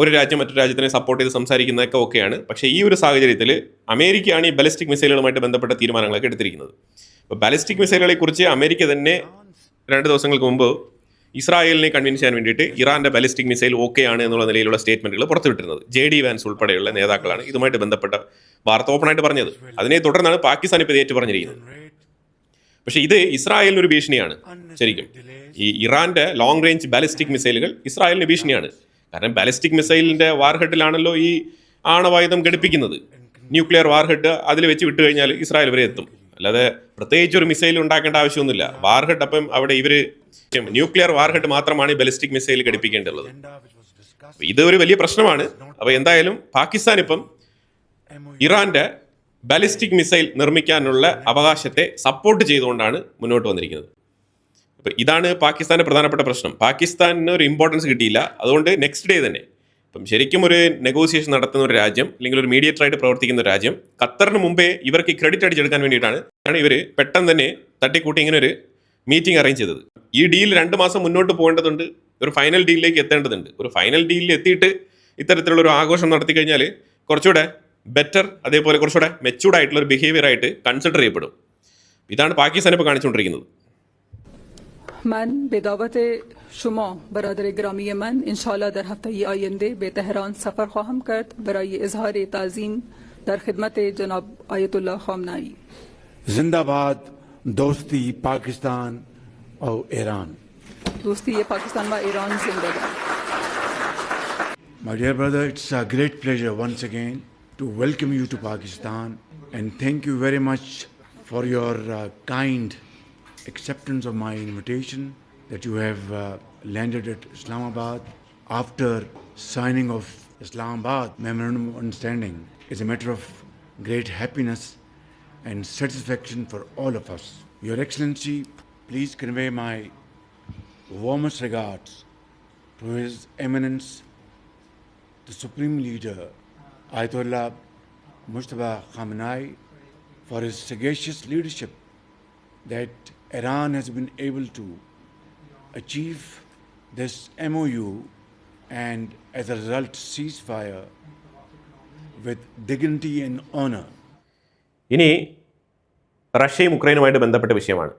Speaker 1: ഒരു രാജ്യം മറ്റൊരു രാജ്യത്തിനെ സപ്പോർട്ട് ചെയ്ത് സംസാരിക്കുന്നതൊക്കെ ഓക്കെയാണ്. പക്ഷേ ഈ ഒരു സാഹചര്യത്തിൽ അമേരിക്കയാണ് ഈ ബാലിസ്റ്റിക് മിസൈലുകളുമായിട്ട് ബന്ധപ്പെട്ട തീരുമാനങ്ങളൊക്കെ എടുത്തിരിക്കുന്നത്. അപ്പോൾ ബാലിസ്റ്റിക് മിസൈലുകളെ കുറിച്ച് അമേരിക്ക തന്നെ 2 ദിവസങ്ങൾക്ക് മുമ്പ് ഇസ്രായേലിനെ കൺവിൻസ് ചെയ്യാൻ വേണ്ടിയിട്ട് ഇറാൻ്റെ ബാലിസ്റ്റിക് മിസൈൽ ഓക്കെയാണ് എന്നുള്ള നിലയിലുള്ള സ്റ്റേറ്റ്മെൻറ്റുകൾ പുറത്തുവിട്ടിരുന്നത്. JD വാൻസ് ഉൾപ്പെടെയുള്ള നേതാക്കളാണ് ഇതുമായിട്ട് ബന്ധപ്പെട്ട വാർത്ത ഓപ്പണായിട്ട് പറഞ്ഞത്. അതിനെ തുടർന്നാണ് പാകിസ്ഥാൻ ഇപ്പോൾ ഏറ്റു പറഞ്ഞിരിക്കുന്നത്. പക്ഷേ ഇത് ഇസ്രായേലിനൊരു ഭീഷണിയാണ്. ശരിക്കും ഈ ഇറാൻ്റെ ലോങ് റേഞ്ച് ബാലിസ്റ്റിക് മിസൈലുകൾ ഇസ്രായേലിന് ഭീഷണിയാണ്. കാരണം ബാലിസ്റ്റിക് മിസൈലിൻ്റെ വാർഹെഡിലാണല്ലോ ഈ ആണവായുധം ഘടിപ്പിക്കുന്നത്. ന്യൂക്ലിയർ വാർഹെഡ് അതിൽ വെച്ച് വിട്ട് കഴിഞ്ഞാൽ ഇസ്രായേൽ വരെ എത്തും. അല്ലാതെ പ്രത്യേകിച്ച് ഒരു മിസൈൽ ഉണ്ടാക്കേണ്ട ആവശ്യമൊന്നുമില്ല. വാർഹെഡ് അപ്പം അവിടെ ഇവർ ന്യൂക്ലിയർ വാർഹെഡ് മാത്രമാണ് ഈ ബാലിസ്റ്റിക് മിസൈൽ ഘടിപ്പിക്കേണ്ടത്. ഇത് ഒരു വലിയ പ്രശ്നമാണ്. അപ്പോൾ എന്തായാലും പാകിസ്ഥാൻ ഇപ്പം ഇറാൻ്റെ ബാലിസ്റ്റിക് മിസൈൽ നിർമ്മിക്കാനുള്ള അവകാശത്തെ സപ്പോർട്ട് ചെയ്തുകൊണ്ടാണ് മുന്നോട്ട് വന്നിരിക്കുന്നത്. അപ്പോൾ ഇതാണ് പാകിസ്ഥാൻ്റെ പ്രധാനപ്പെട്ട പ്രശ്നം. പാകിസ്ഥാനിന് ഒരു ഇമ്പോർട്ടൻസ് കിട്ടിയില്ല. അതുകൊണ്ട് നെക്സ്റ്റ് ഡേ തന്നെ ഇപ്പം ശരിക്കും ഒരു നെഗോസിയേഷൻ നടത്തുന്ന ഒരു രാജ്യം അല്ലെങ്കിൽ ഒരു മീഡിയേറ്ററായിട്ട് പ്രവർത്തിക്കുന്ന ഒരു രാജ്യം ഖത്തറിന് മുമ്പേ ഇവർക്ക് ക്രെഡിറ്റ് അടിച്ചെടുക്കാൻ വേണ്ടിയിട്ടാണ് ഇവർ പെട്ടെന്ന് തന്നെ തട്ടിക്കൂട്ടി ഇങ്ങനെ ഒരു മീറ്റിംഗ് അറേഞ്ച് ചെയ്തത്. ഈ ഡീൽ 2 മാസം മുന്നോട്ട് പോകേണ്ടതുണ്ട്, ഒരു ഫൈനൽ ഡീലിലേക്ക് എത്തേണ്ടതുണ്ട്. ഒരു ഫൈനൽ ഡീലിൽ എത്തിയിട്ട് ഇത്തരത്തിലുള്ള ഒരു ആഘോഷം നടത്തി കഴിഞ്ഞാൽ കുറച്ചുകൂടെ ബെറ്റർ, അതേപോലെ കുറച്ചുകൂടെ മെച്ചൂർഡ് ആയിട്ടുള്ള ഒരു ബിഹേവിയർ ആയിട്ട് കൺസിഡർ ചെയ്യപ്പെടും. ഇതാണ് പാകിസ്ഥാൻ ഇപ്പോൾ കാണിച്ചുകൊണ്ടിരിക്കുന്നത്.
Speaker 7: من به دعوت شما برادر گرامی من انشاءالله در هفته آینده به تهران سفر خواهم کرد برای اظهار تعظیم در خدمت جناب آیت الله خامنه‌ای.
Speaker 6: जिंदाबाद दोस्ती पाकिस्तान और Iran.
Speaker 7: دوستی پاکستان و ایران زنده باد.
Speaker 6: My dear brother, it's a great pleasure once again to welcome you to Pakistan and thank you very much for your kind acceptance of my invitation that you have landed at Islamabad after signing of Islamabad Memorandum of Understanding is a matter of great happiness and satisfaction for all of us. Your Excellency, please convey my warmest regards to His Eminence, the Supreme Leader, Ayatollah Mujtaba Khamenei, for his sagacious leadership that Iran has been able to achieve this MOU and as a result ceasefire with dignity and honor.
Speaker 1: ഇനി റഷ്യയും ഉക്രൈനുമായിട്ട് ബന്ധപ്പെട്ട വിഷയമാണ്.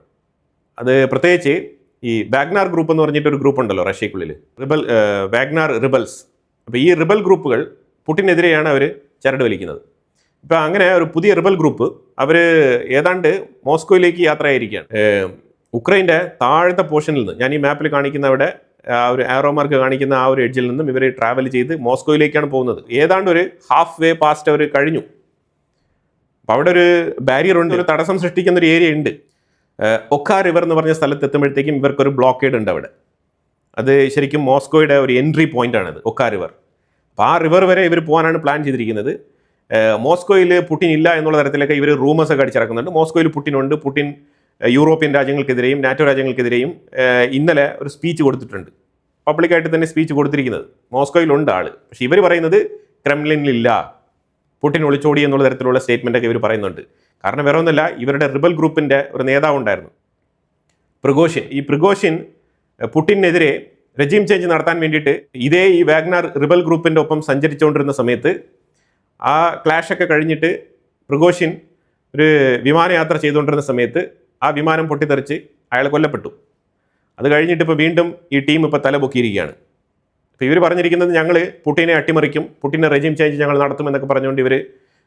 Speaker 1: അത് പ്രത്യേകിച്ച് ഈ വാഗ്നാർ group എന്ന് പറഞ്ഞിട്ടൊരു group ഉണ്ടല്ലോ റഷ്യക്കുള്ളിൽ, വാഗ്നാർ റിബൽസ്. അപ്പോൾ ഈ റിബൽ ഗ്രൂപ്പുകൾ പുടിനെതിരെയാണ് അവർ ചരട് വലിക്കുന്നത്. ഇപ്പോൾ അങ്ങനെ ഒരു പുതിയ റിബൽ ഗ്രൂപ്പ് അവർ ഏതാണ്ട് മോസ്കോയിലേക്ക് യാത്രയായിരിക്കുകയാണ്. ഉക്രൈൻ്റെ താഴത്തെ പോർഷനിൽ നിന്ന്, ഞാൻ ഈ മാപ്പിൽ കാണിക്കുന്ന അവിടെ ആ ഒരു ആരോ മാർക്ക് കാണിക്കുന്ന ആ ഒരു എഡ്ജിൽ നിന്നും ഇവർ ട്രാവൽ ചെയ്ത് മോസ്കോയിലേക്കാണ് പോകുന്നത്. ഏതാണ്ട് ഒരു ഹാഫ് വേ പാസ്റ്റ് അവർ കഴിഞ്ഞു. അപ്പോൾ അവിടെ ഒരു ബാരിയർ ഉണ്ട്, ഒരു തടസ്സം സൃഷ്ടിക്കുന്ന ഒരു ഏരിയ ഉണ്ട്. ഒക്കാ റിവർ എന്ന് പറഞ്ഞ സ്ഥലത്ത് എത്തുമ്പോഴത്തേക്കും ഇവർക്കൊരു ബ്ലോക്കേഡ് ഉണ്ട് അവിടെ. അത് ശരിക്കും മോസ്കോയുടെ ഒരു എൻട്രി പോയിന്റ് ആണത്, ഒക്കാ റിവർ. അപ്പോൾ ആ റിവർ വരെ ഇവർ പോകാനാണ് പ്ലാൻ ചെയ്തിരിക്കുന്നത്. മോസ്കോയിൽ പുടിൻ ഇല്ല എന്നുള്ള തരത്തിലൊക്കെ ഇവർ റൂമേഴ്സ് ഒക്കെ അടിച്ചിറക്കുന്നുണ്ട്. മോസ്കോയിൽ പുടിനുണ്ട്. പുടിൻ യൂറോപ്യൻ രാജ്യങ്ങൾക്കെതിരെയും നാറ്റോ രാജ്യങ്ങൾക്കെതിരെയും ഇന്നലെ ഒരു സ്പീച്ച് കൊടുത്തിട്ടുണ്ട്. പബ്ലിക്കായിട്ട് തന്നെ സ്പീച്ച് കൊടുത്തിരിക്കുന്നത്. മോസ്കോയിലുണ്ട് ആൾ. പക്ഷേ ഇവർ പറയുന്നത് ക്രെംലിനിലില്ല, പുടിൻ ഒളിച്ചോടി എന്നുള്ള തരത്തിലുള്ള സ്റ്റേറ്റ്മെൻ്റൊക്കെ ഇവർ പറയുന്നുണ്ട്. കാരണം വേറെ ഒന്നുമല്ല, ഇവരുടെ റിബൽ ഗ്രൂപ്പിൻ്റെ ഒരു നേതാവ് ഉണ്ടായിരുന്നു, പ്രിഗോഷിൻ. ഈ പ്രിഗോഷിൻ പുടിനെതിരെ റെജീം ചേഞ്ച് നടത്താൻ വേണ്ടിയിട്ട് ഇതേ ഈ വാഗ്നർ റിബൽ ഗ്രൂപ്പിൻ്റെ ഒപ്പം സഞ്ചരിച്ചുകൊണ്ടിരുന്ന സമയത്ത് ആ ക്ലാഷൊക്കെ കഴിഞ്ഞിട്ട് പ്രിഗോഷിൻ ഒരു വിമാനയാത്ര ചെയ്തുകൊണ്ടിരുന്ന സമയത്ത് ആ വിമാനം പൊട്ടിത്തെറിച്ച് അയാൾ കൊല്ലപ്പെട്ടു. അത് കഴിഞ്ഞിട്ട് ഇപ്പോൾ വീണ്ടും ഈ ടീം ഇപ്പോൾ തലപൊക്കിയിരിക്കുകയാണ്. അപ്പോൾ ഇവർ പറഞ്ഞിരിക്കുന്നത് ഞങ്ങൾ പുടിനെ അട്ടിമറിക്കും, പുടിനെ റെജീം ചേഞ്ച് ഞങ്ങൾ നടത്തുമെന്നൊക്കെ പറഞ്ഞുകൊണ്ട് ഇവർ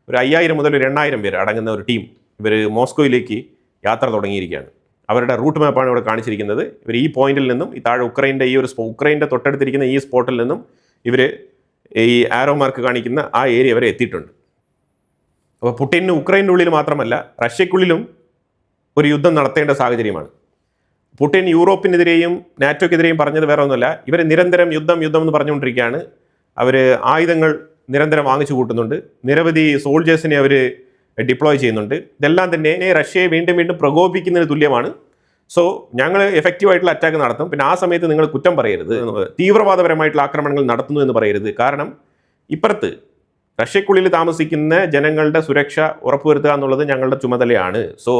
Speaker 1: ഒരു 5000 മുതൽ ഒരു 8000 പേര് അടങ്ങുന്ന ഒരു ടീം ഇവർ മോസ്കോയിലേക്ക് യാത്ര തുടങ്ങിയിരിക്കുകയാണ്. അവരുടെ റൂട്ട് മാപ്പാണ് ഇവിടെ കാണിച്ചിരിക്കുന്നത്. ഇവർ ഈ പോയിന്റിൽ നിന്നും ഈ താഴെ ഉക്രൈൻ്റെ ഈ ഒരു ഉക്രൈൻ്റെ തൊട്ടടുത്തിരിക്കുന്ന ഈ സ്പോട്ടിൽ നിന്നും ഇവർ ഈ ആരോ മാർക്ക് കാണിക്കുന്ന ആ ഏരിയ വരെ എത്തിയിട്ടുണ്ട്. അപ്പോൾ പുടിന് ഉക്രൈൻ്റെ ഉള്ളിൽ മാത്രമല്ല റഷ്യക്കുള്ളിലും ഒരു യുദ്ധം നടത്തേണ്ട സാഹചര്യമാണ്. പുടിൻ യൂറോപ്പിനെതിരെയും നാറ്റോക്കെതിരെയും പറഞ്ഞത് വേറെ ഒന്നുമല്ല, ഇവർ നിരന്തരം യുദ്ധം എന്ന് പറഞ്ഞുകൊണ്ടിരിക്കുകയാണ്. അവർ ആയുധങ്ങൾ നിരന്തരം വാങ്ങിച്ചു കൂട്ടുന്നുണ്ട്, നിരവധി സോൾജേഴ്സിനെ അവർ ഡിപ്ലോയ് ചെയ്യുന്നുണ്ട്. ഇതെല്ലാം തന്നെ റഷ്യയെ വീണ്ടും പ്രകോപിക്കുന്നതിന് തുല്യമാണ്. സോ ഞങ്ങൾ എഫക്റ്റീവായിട്ടുള്ള അറ്റാക്ക് നടത്തും. പിന്നെ ആ സമയത്ത് നിങ്ങൾ കുറ്റം പറയരുത്, തീവ്രവാദപരമായിട്ടുള്ള ആക്രമണങ്ങൾ നടത്തുന്നു എന്ന് പറയരുത്. കാരണം ഇപ്പുറത്ത് റഷ്യക്കുള്ളിൽ താമസിക്കുന്ന ജനങ്ങളുടെ സുരക്ഷ ഉറപ്പുവരുത്തുക എന്നുള്ളത് ഞങ്ങളുടെ ചുമതലയാണ്. സോ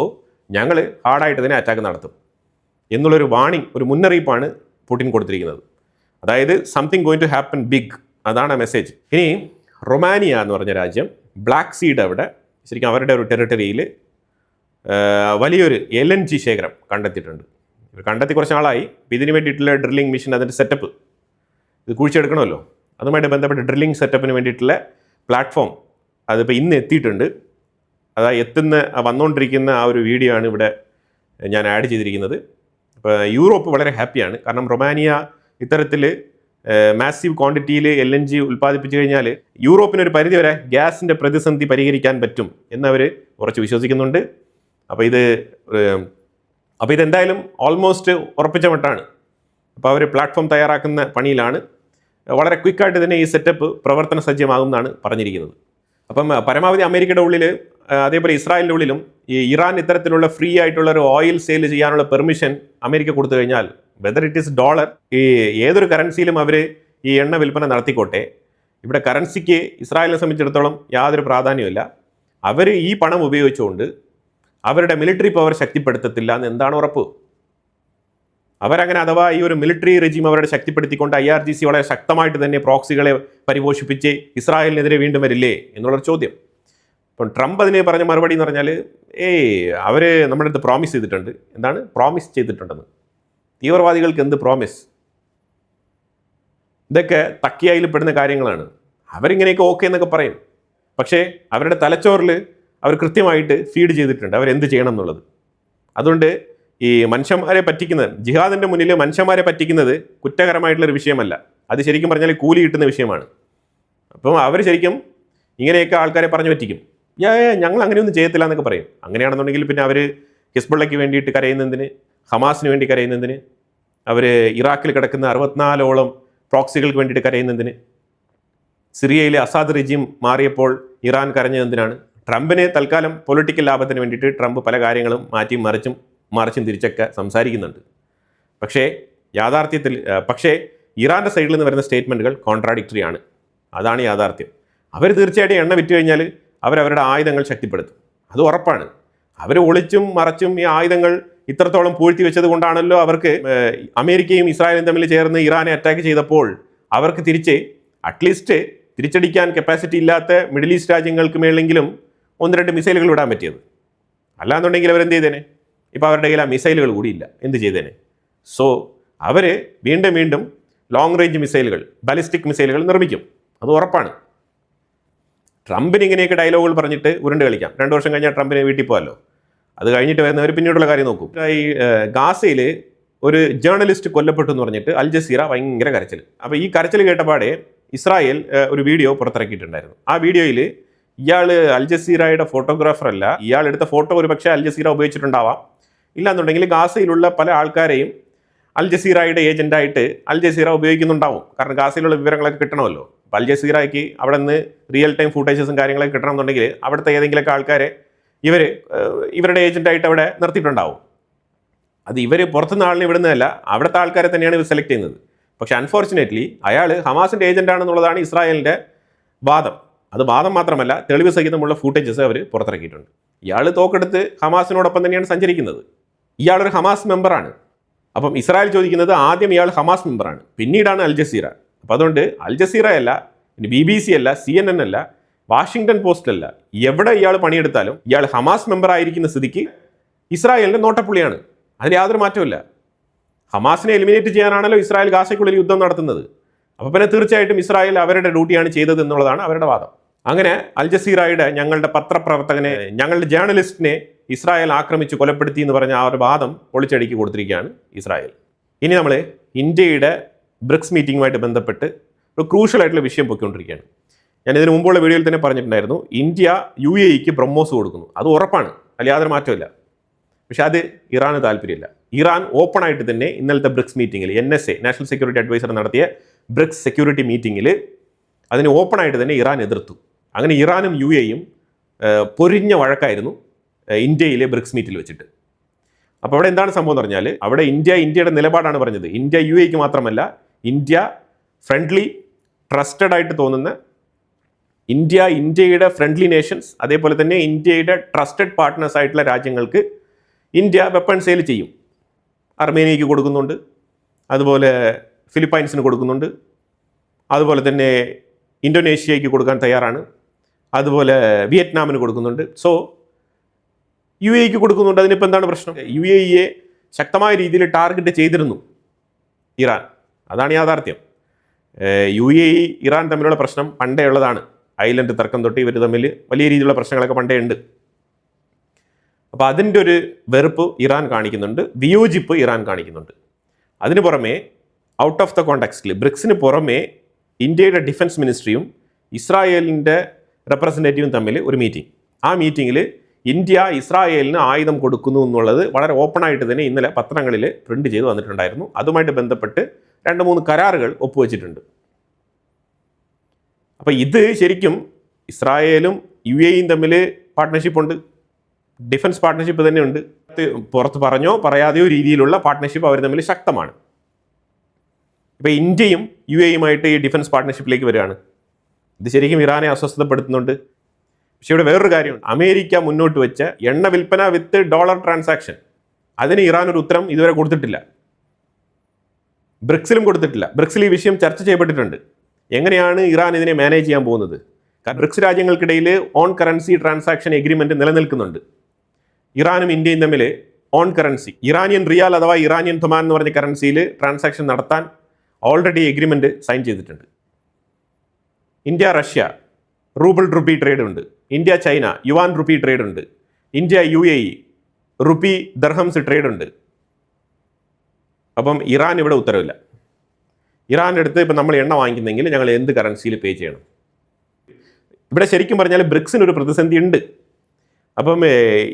Speaker 1: ഞങ്ങൾ ഹാർഡായിട്ട് തന്നെ അറ്റാക്ക് നടത്തും എന്നുള്ളൊരു വാണിംഗ്, ഒരു മുന്നറിയിപ്പാണ് പുടിൻ കൊടുത്തിരിക്കുന്നത്. അതായത് something going to happen big, അതാണ് ആ മെസ്സേജ്. ഇനി റൊമാനിയ എന്ന് പറഞ്ഞ രാജ്യം ബ്ലാക്ക് സീഡ് അവിടെ ശരിക്കും അവരുടെ ഒരു ടെറിട്ടറിയിൽ വലിയൊരു LNG ശേഖരം കണ്ടെത്തിയിട്ടുണ്ട്. ഇവർ കണ്ടെത്തി കുറച്ച് നാളായി. ഇതിന് വേണ്ടിയിട്ടുള്ള ഡ്രില്ലിംഗ് മെഷീൻ, അതിൻ്റെ സെറ്റപ്പ്, ഇത് കുഴിച്ചെടുക്കണമല്ലോ, അതുമായിട്ട് ബന്ധപ്പെട്ട ഡ്രില്ലിംഗ് സെറ്റപ്പിന് വേണ്ടിയിട്ടുള്ള പ്ലാറ്റ്ഫോം അതിപ്പോൾ ഇന്ന് എത്തിയിട്ടുണ്ട്. വന്നുകൊണ്ടിരിക്കുന്ന ആ ഒരു വീഡിയോ ആണ് ഇവിടെ ഞാൻ ആഡ് ചെയ്തിരിക്കുന്നത്. ഇപ്പോൾ യൂറോപ്പ് വളരെ ഹാപ്പിയാണ്. കാരണം റൊമാനിയ ഇത്തരത്തിൽ മാസീവ് ക്വാണ്ടിറ്റിയിൽ LNG ഉൽപ്പാദിപ്പിച്ചു കഴിഞ്ഞാൽ യൂറോപ്പിനൊരു പരിധിവരെ ഗ്യാസിൻ്റെ പ്രതിസന്ധി പരിഹരിക്കാൻ പറ്റും എന്നവർ ഉറച്ച് വിശ്വസിക്കുന്നുണ്ട്. അപ്പോൾ ഇതെന്തായാലും ഓൾമോസ്റ്റ് ഉറപ്പിച്ച മട്ടാണ്. അപ്പോൾ അവർ പ്ലാറ്റ്ഫോം തയ്യാറാക്കുന്ന പണിയിലാണ്. വളരെ ക്വിക്കായിട്ട് തന്നെ ഈ സെറ്റപ്പ് പ്രവർത്തന സജ്ജമാകുമെന്നാണ് പറഞ്ഞിരിക്കുന്നത്. അപ്പം പരമാവധി അമേരിക്കയുടെ ഉള്ളിൽ അതേപോലെ ഇസ്രായേലിൻ്റെ ഉള്ളിലും ഈ ഇറാൻ ഇത്തരത്തിലുള്ള ഫ്രീ ആയിട്ടുള്ള ഒരു ഓയിൽ സെയിൽ ചെയ്യാനുള്ള പെർമിഷൻ അമേരിക്ക കൊടുത്തു കഴിഞ്ഞാൽ, വെദർ ഇറ്റ് ഈസ് ഡോളർ, ഈ ഏതൊരു കറൻസിയിലും അവർ ഈ എണ്ണ വിൽപ്പന നടത്തിക്കോട്ടെ, ഇവിടെ കറൻസിക്ക് ഇസ്രായേലിനെ സംബന്ധിച്ചിടത്തോളം യാതൊരു പ്രാധാന്യമില്ല. അവർ ഈ പണം ഉപയോഗിച്ചുകൊണ്ട് അവരുടെ മിലിറ്ററി പവർ ശക്തിപ്പെടുത്തത്തില്ല എന്ന് എന്താണ് ഉറപ്പ്? അവരങ്ങനെ അഥവാ ഈ ഒരു മിലിറ്ററി റെജീം അവരുടെ ശക്തിപ്പെടുത്തിക്കൊണ്ട് IRGC വളരെ ശക്തമായിട്ട് തന്നെ പ്രോക്സികളെ പരിപോഷിപ്പിച്ച് ഇസ്രായേലിനെതിരെ വീണ്ടും വരില്ലേ എന്നുള്ളൊരു ചോദ്യം. ഇപ്പം ട്രംപ് അതിന് പറഞ്ഞ മറുപടി എന്ന് പറഞ്ഞാൽ അവർ നമ്മുടെ അടുത്ത് പ്രോമിസ് ചെയ്തിട്ടുണ്ട്. എന്താണ് പ്രോമിസ് ചെയ്തിട്ടുണ്ടെന്ന്? തീവ്രവാദികൾക്ക് എന്ത് പ്രോമിസ്? ഇതൊക്കെ തക്കിയായിൽ പെടുന്ന കാര്യങ്ങളാണ്. അവരിങ്ങനെയൊക്കെ ഓക്കെ എന്നൊക്കെ പറയും, പക്ഷേ അവരുടെ തലച്ചോറിൽ അവർ കൃത്യമായിട്ട് ഫീഡ് ചെയ്തിട്ടുണ്ട് അവരെന്ത് ചെയ്യണം എന്നുള്ളത്. അതുകൊണ്ട് ഈ മനുഷ്യന്മാരെ പറ്റിക്കുന്നത്, ജിഹാദിൻ്റെ മുന്നിൽ മനുഷ്യന്മാരെ പറ്റിക്കുന്നത് കുറ്റകരമായിട്ടുള്ളൊരു വിഷയമല്ല, അത് ശരിക്കും പറഞ്ഞാൽ കൂലി കിട്ടുന്ന വിഷയമാണ്. അപ്പം അവർ ശരിക്കും ഇങ്ങനെയൊക്കെ ആൾക്കാരെ പറഞ്ഞു പറ്റിക്കും. ഞങ്ങൾ അങ്ങനെയൊന്നും ചെയ്യത്തില്ല എന്നൊക്കെ പറയും. അങ്ങനെയാണെന്നുണ്ടെങ്കിൽ പിന്നെ അവർ ഹിസ്ബുള്ളയ്ക്ക് വേണ്ടിയിട്ട് കരയുന്നതിന്, ഹമാസിന് വേണ്ടി കരയുന്നതിന്, അവർ ഇറാഖിൽ കിടക്കുന്ന 64ഓളം പ്രോക്സികൾക്ക് വേണ്ടിയിട്ട് കരയുന്നതിന്, സിറിയയിലെ അസാദ് റെജീം മാറിയപ്പോൾ ഇറാൻ കരഞ്ഞതെന്തിനാണ്? ട്രംപിനെ തൽക്കാലം പൊളിറ്റിക്കൽ ലാഭത്തിന് വേണ്ടിയിട്ട് ട്രംപ് പല കാര്യങ്ങളും മാറ്റിയും മറിച്ചും തിരിച്ചൊക്കെ സംസാരിക്കുന്നുണ്ട്. പക്ഷേ യാഥാർത്ഥ്യത്തിൽ ഇറാൻ്റെ സൈഡിൽ നിന്ന് വരുന്ന സ്റ്റേറ്റ്മെൻറ്റുകൾ കോൺട്രാഡിക്ടറി ആണ്. അതാണ് യാഥാർത്ഥ്യം. അവർ തീർച്ചയായിട്ടും എണ്ണ വിറ്റ് കഴിഞ്ഞാൽ അവരവരുടെ ആയുധങ്ങൾ ശക്തിപ്പെടുത്തും, അത് ഉറപ്പാണ്. അവർ ഒളിച്ചും മറച്ചും ഈ ആയുധങ്ങൾ ഇത്രത്തോളം പൂഴ്ത്തി വെച്ചത് കൊണ്ടാണല്ലോ അവർക്ക് അമേരിക്കയും ഇസ്രായേലും തമ്മിൽ ചേർന്ന് ഇറാനെ അറ്റാക്ക് ചെയ്തപ്പോൾ അവർക്ക് അറ്റ്ലീസ്റ്റ് തിരിച്ചടിക്കാൻ കപ്പാസിറ്റി ഇല്ലാത്ത മിഡിൽ ഈസ്റ്റ് രാജ്യങ്ങൾക്ക് മേലെങ്കിലും 1-2 മിസൈലുകൾ വിടാൻ പറ്റിയത്. അല്ലാന്നുണ്ടെങ്കിൽ അവരെന്ത് ചെയ്തേനെ? ഇപ്പോൾ അവരുടെ കയ്യിൽ ആ മിസൈലുകൾ കൂടിയില്ല, എന്ത് ചെയ്തേനെ? സോ അവർ വീണ്ടും ലോങ് റേഞ്ച് മിസൈലുകൾ, ബാലിസ്റ്റിക് മിസൈലുകൾ നിർമ്മിക്കും, അത് ഉറപ്പാണ്. ട്രംപിന് ഇങ്ങനെയൊക്കെ ഡയലോഗുകൾ പറഞ്ഞിട്ട് ഉരുണ്ട് കളിക്കാം. 2 വർഷം കഴിഞ്ഞാൽ ട്രംപിനെ വീട്ടിൽ പോകാമല്ലോ. അത് കഴിഞ്ഞിട്ട് വരുന്നവർ പിന്നീടുള്ള കാര്യം നോക്കും. ഈ ഗാസയിൽ ഒരു ജേർണലിസ്റ്റ് കൊല്ലപ്പെട്ടു എന്ന് പറഞ്ഞിട്ട് അൽ ജസീറ ഭയങ്കര കരച്ചിൽ. അപ്പോൾ ഈ കരച്ചിൽ കേട്ടപാടെ ഇസ്രായേൽ ഒരു വീഡിയോ പുറത്തിറക്കിയിട്ടുണ്ടായിരുന്നു. ആ വീഡിയോയിൽ ഇയാൾ അൽ ജസീറയുടെ ഫോട്ടോഗ്രാഫർ അല്ല, ഇയാൾ എടുത്ത ഫോട്ടോ ഒരു പക്ഷേ അൽ ജസീറ ഉപയോഗിച്ചിട്ടുണ്ടാവാം. ഇല്ലാന്നുണ്ടെങ്കിൽ ഗാസയിലുള്ള പല ആൾക്കാരെയും അൽ ജസീറയുടെ ഏജൻ്റായിട്ട് അൽ ജസീറ ഉപയോഗിക്കുന്നുണ്ടാവും. കാരണം ഗാസയിലുള്ള വിവരങ്ങളൊക്കെ കിട്ടണമല്ലോ. അപ്പോൾ അൽ ജസീറയ്ക്ക് അവിടെ നിന്ന് റിയൽ ടൈം ഫൂട്ടേജസും കാര്യങ്ങളൊക്കെ കിട്ടണമെന്നുണ്ടെങ്കിൽ അവിടുത്തെ ഏതെങ്കിലുമൊക്കെ ആൾക്കാരെ ഇവരുടെ ഏജൻ്റായിട്ട് അവിടെ നിർത്തിയിട്ടുണ്ടാവും. അത് ഇവർ പുറത്തുനിന്ന് ആളിനെ വിടുന്നതല്ല, അവിടുത്തെ ആൾക്കാരെ തന്നെയാണ് ഇവർ സെലക്ട് ചെയ്യുന്നത്. പക്ഷേ അൺഫോർച്ചുനേറ്റ്ലി അയാൾ ഹമാസിൻ്റെ ഏജൻ്റാണെന്നുള്ളതാണ് ഇസ്രായേലിൻ്റെ വാദം. അത് വാദം മാത്രമല്ല, തെളിവ് സഹിതമുള്ള ഫൂട്ടേജസ് അവർ പുറത്തിറക്കിയിട്ടുണ്ട്. ഇയാൾ തോക്കെടുത്ത് ഹമാസിനോടൊപ്പം തന്നെയാണ് സഞ്ചരിക്കുന്നത്. ഇയാളൊരു ഹമാസ് മെമ്പറാണ്. അപ്പം ഇസ്രായേൽ ചോദിക്കുന്നത് ആദ്യം ഇയാൾ ഹമാസ് മെമ്പറാണ്, പിന്നീടാണ് അൽ ജസീറ. അപ്പം അതുകൊണ്ട് അൽ ജസീറ അല്ല, പിന്നെ BBC അല്ല, CNN അല്ല, വാഷിങ്ടൺ പോസ്റ്റ് അല്ല, എവിടെ ഇയാൾ പണിയെടുത്താലും ഇയാൾ ഹമാസ് മെമ്പർ ആയിരിക്കുന്ന സ്ഥിതിക്ക് ഇസ്രായേലിൻ്റെ നോട്ടപ്പുള്ളിയാണ്. അതിന് യാതൊരു മാറ്റമില്ല. ഹമാസിനെ എലിമിനേറ്റ് ചെയ്യാനാണല്ലോ ഇസ്രായേൽ ഗാസയ്ക്കുള്ളിൽ യുദ്ധം നടത്തുന്നത്. അപ്പോൾ പിന്നെ തീർച്ചയായിട്ടും ഇസ്രായേൽ അവരുടെ ഡ്യൂട്ടിയാണ് ചെയ്തത് എന്നുള്ളതാണ് അവരുടെ വാദം. അങ്ങനെ അൽ ജസീറയുടെ ഞങ്ങളുടെ പത്രപ്രവർത്തകനെ, ഞങ്ങളുടെ ജേർണലിസ്റ്റിനെ ഇസ്രായേൽ ആക്രമിച്ച് കൊലപ്പെടുത്തി എന്ന് പറഞ്ഞ ആ ഒരു വാദം പൊളിച്ചടുക്കി കൊടുത്തിരിക്കുകയാണ് ഇസ്രായേൽ. ഇനി നമ്മൾ ഇന്ത്യയുടെ ബ്രിക്സ് മീറ്റിങ്ങുമായിട്ട് ബന്ധപ്പെട്ട് ഒരു ക്രൂഷ്യൽ ആയിട്ടുള്ള വിഷയം പൊയ്ക്കൊണ്ടിരിക്കുകയാണ്. ഞാൻ ഇതിന് മുമ്പുള്ള വീഡിയോയിൽ തന്നെ പറഞ്ഞിട്ടുണ്ടായിരുന്നു, ഇന്ത്യ UAEക്ക് ബ്രഹ്മോസ് കൊടുക്കുന്നു, അത് ഉറപ്പാണ്, അതിൽ യാതൊരു മാറ്റമില്ല. പക്ഷെ അത് ഇറാന് താല്പര്യമില്ല. ഇറാൻ ഓപ്പൺ ആയിട്ട് തന്നെ ഇന്നലത്തെ ബ്രിക്സ് മീറ്റിങ്ങിൽ NSA നാഷണൽ സെക്യൂരിറ്റി അഡ്വൈസർ നടത്തിയ ബ്രിക്സ് സെക്യൂരിറ്റി മീറ്റിങ്ങിൽ അതിന് ഓപ്പൺ ആയിട്ട് തന്നെ ഇറാൻ എതിർത്തു. അങ്ങനെ ഇറാനും UAEയും പൊരിഞ്ഞ വഴക്കായിരുന്നു ഇന്ത്യയിലെ ബ്രിക്സ് മീറ്റിൽ വെച്ചിട്ട്. അപ്പോൾ അവിടെ എന്താണ് സംഭവം എന്ന് പറഞ്ഞാൽ, അവിടെ ഇന്ത്യയുടെ നിലപാടാണ് പറഞ്ഞത്. ഇന്ത്യ UAEക്ക് മാത്രമല്ല, ഇന്ത്യ ഫ്രണ്ട്ലി ട്രസ്റ്റഡ് ആയിട്ട് തോന്നുന്ന ഇന്ത്യയുടെ ഫ്രണ്ട്ലി നേഷൻസ്, അതേപോലെ തന്നെ ഇന്ത്യയുടെ ട്രസ്റ്റഡ് പാർട്ട്നേഴ്സ് ആയിട്ടുള്ള രാജ്യങ്ങൾക്ക് ഇന്ത്യ വെപ്പൺ സെയിൽ ചെയ്യും. അർമേനിയയ്ക്ക് കൊടുക്കുന്നുണ്ട്, അതുപോലെ ഫിലിപ്പൈൻസിന് കൊടുക്കുന്നുണ്ട്, അതുപോലെ തന്നെ ഇന്തോനേഷ്യയ്ക്ക് കൊടുക്കാൻ തയ്യാറാണ്, അതുപോലെ വിയറ്റ്നാമിന് കൊടുക്കുന്നുണ്ട്. സോ UAEക്ക് കൊടുക്കുന്നുണ്ട്. അതിനിപ്പോൾ എന്താണ് പ്രശ്നം? UAEയെ ശക്തമായ രീതിയിൽ ടാർഗറ്റ് ചെയ്തിരുന്നു ഇറാൻ. അതാണ് യാഥാർത്ഥ്യം. UAE ഇറാൻ തമ്മിലുള്ള പ്രശ്നം പണ്ടേ ഉള്ളതാണ്. ഐലൻഡ് തർക്കം തൊട്ട് ഇവർ തമ്മിൽ വലിയ രീതിയിലുള്ള പ്രശ്നങ്ങളൊക്കെ പണ്ടേ ഉണ്ട്. അപ്പോൾ അതിൻ്റെ ഒരു വെറുപ്പ് ഇറാൻ കാണിക്കുന്നുണ്ട്, വിയോജിപ്പ് ഇറാൻ കാണിക്കുന്നുണ്ട്. അതിന് പുറമെ ഔട്ട് ഓഫ് ദ കോണ്ടാക്സ്റ്റിൽ ബ്രിക്സിന് പുറമെ ഇന്ത്യയുടെ ഡിഫൻസ് മിനിസ്ട്രിയും ഇസ്രായേലിൻ്റെ റെപ്രസെൻറ്റേറ്റീവും തമ്മിൽ ഒരു മീറ്റിംഗ്. ആ മീറ്റിങ്ങിൽ ഇന്ത്യ ഇസ്രായേലിന് ആയുധം കൊടുക്കുന്നു എന്നുള്ളത് വളരെ ഓപ്പണായിട്ട് തന്നെ ഇന്നലെ പത്രങ്ങളിൽ പ്രിന്റ് ചെയ്ത് വന്നിട്ടുണ്ടായിരുന്നു. അതുമായിട്ട് ബന്ധപ്പെട്ട് 2-3 കരാറുകൾ ഒപ്പുവെച്ചിട്ടുണ്ട്. അപ്പോൾ ഇത് ശരിക്കും ഇസ്രായേലും UAEയും തമ്മിൽ പാർട്ട്ണർഷിപ്പ് ഉണ്ട്, ഡിഫൻസ് പാർട്ട്ണർഷിപ്പ് തന്നെയുണ്ട്. പുറത്ത് പറഞ്ഞോ പറയാതെയോ രീതിയിലുള്ള പാർട്ട്ണർഷിപ്പ് അവർ തമ്മിൽ ശക്തമാണ്. ഇപ്പോൾ ഇന്ത്യയും UAEയുമായിട്ട് ഈ ഡിഫൻസ് പാർട്ട്ണർഷിപ്പിലേക്ക് വരികയാണ്. ഇത് ശരിക്കും ഇറാനെ അസ്വസ്ഥപ്പെടുത്തുന്നുണ്ട്. പക്ഷേ ഇവിടെ വേറൊരു കാര്യമുണ്ട്. അമേരിക്ക മുന്നോട്ട് വെച്ച എണ്ണ വിൽപ്പന വിത്ത് ഡോളർ ട്രാൻസാക്ഷൻ, അതിന് ഇറാൻ ഒരു ഉത്തരം ഇതുവരെ കൊടുത്തിട്ടില്ല. ബ്രിക്സിലും കൊടുത്തിട്ടില്ല. ബ്രിക്സിൽ ഈ വിഷയം ചർച്ച ചെയ്യപ്പെട്ടിട്ടുണ്ട്. എങ്ങനെയാണ് ഇറാൻ ഇതിനെ മാനേജ് ചെയ്യാൻ പോകുന്നത്? കാരണം ബ്രിക്സ് രാജ്യങ്ങൾക്കിടയിൽ ഓൺ കറൻസി ട്രാൻസാക്ഷൻ എഗ്രിമെൻറ്റ് നിലനിൽക്കുന്നുണ്ട്. ഇറാനും ഇന്ത്യയും തമ്മിൽ ഓൺ കറൻസി, ഇറാനിയൻ റിയാൽ അഥവാ ഇറാനിയൻ തുമാൻ എന്ന് പറഞ്ഞ കറൻസിയിൽ ട്രാൻസാക്ഷൻ നടത്താൻ ഓൾറെഡി എഗ്രിമെൻറ്റ് സൈൻ ചെയ്തിട്ടുണ്ട്. India Russia rouble rupee trade ഉണ്ട്, India China yuan rupee trade ഉണ്ട്, India UAE rupee dirhams trade ഉണ്ട്. അപ്പം ഇറാൻ ഇവിടെ ഉത്തരവില്ല. ഇറാൻ്റെ അടുത്ത് ഇപ്പം നമ്മൾ എണ്ണ വാങ്ങിക്കുന്നെങ്കിൽ ഞങ്ങൾ എന്ത് കറൻസിയിൽ പേ ചെയ്യണം? ഇവിടെ ശരിക്കും പറഞ്ഞാൽ ബ്രിക്സിനൊരു പ്രതിസന്ധി ഉണ്ട്. അപ്പം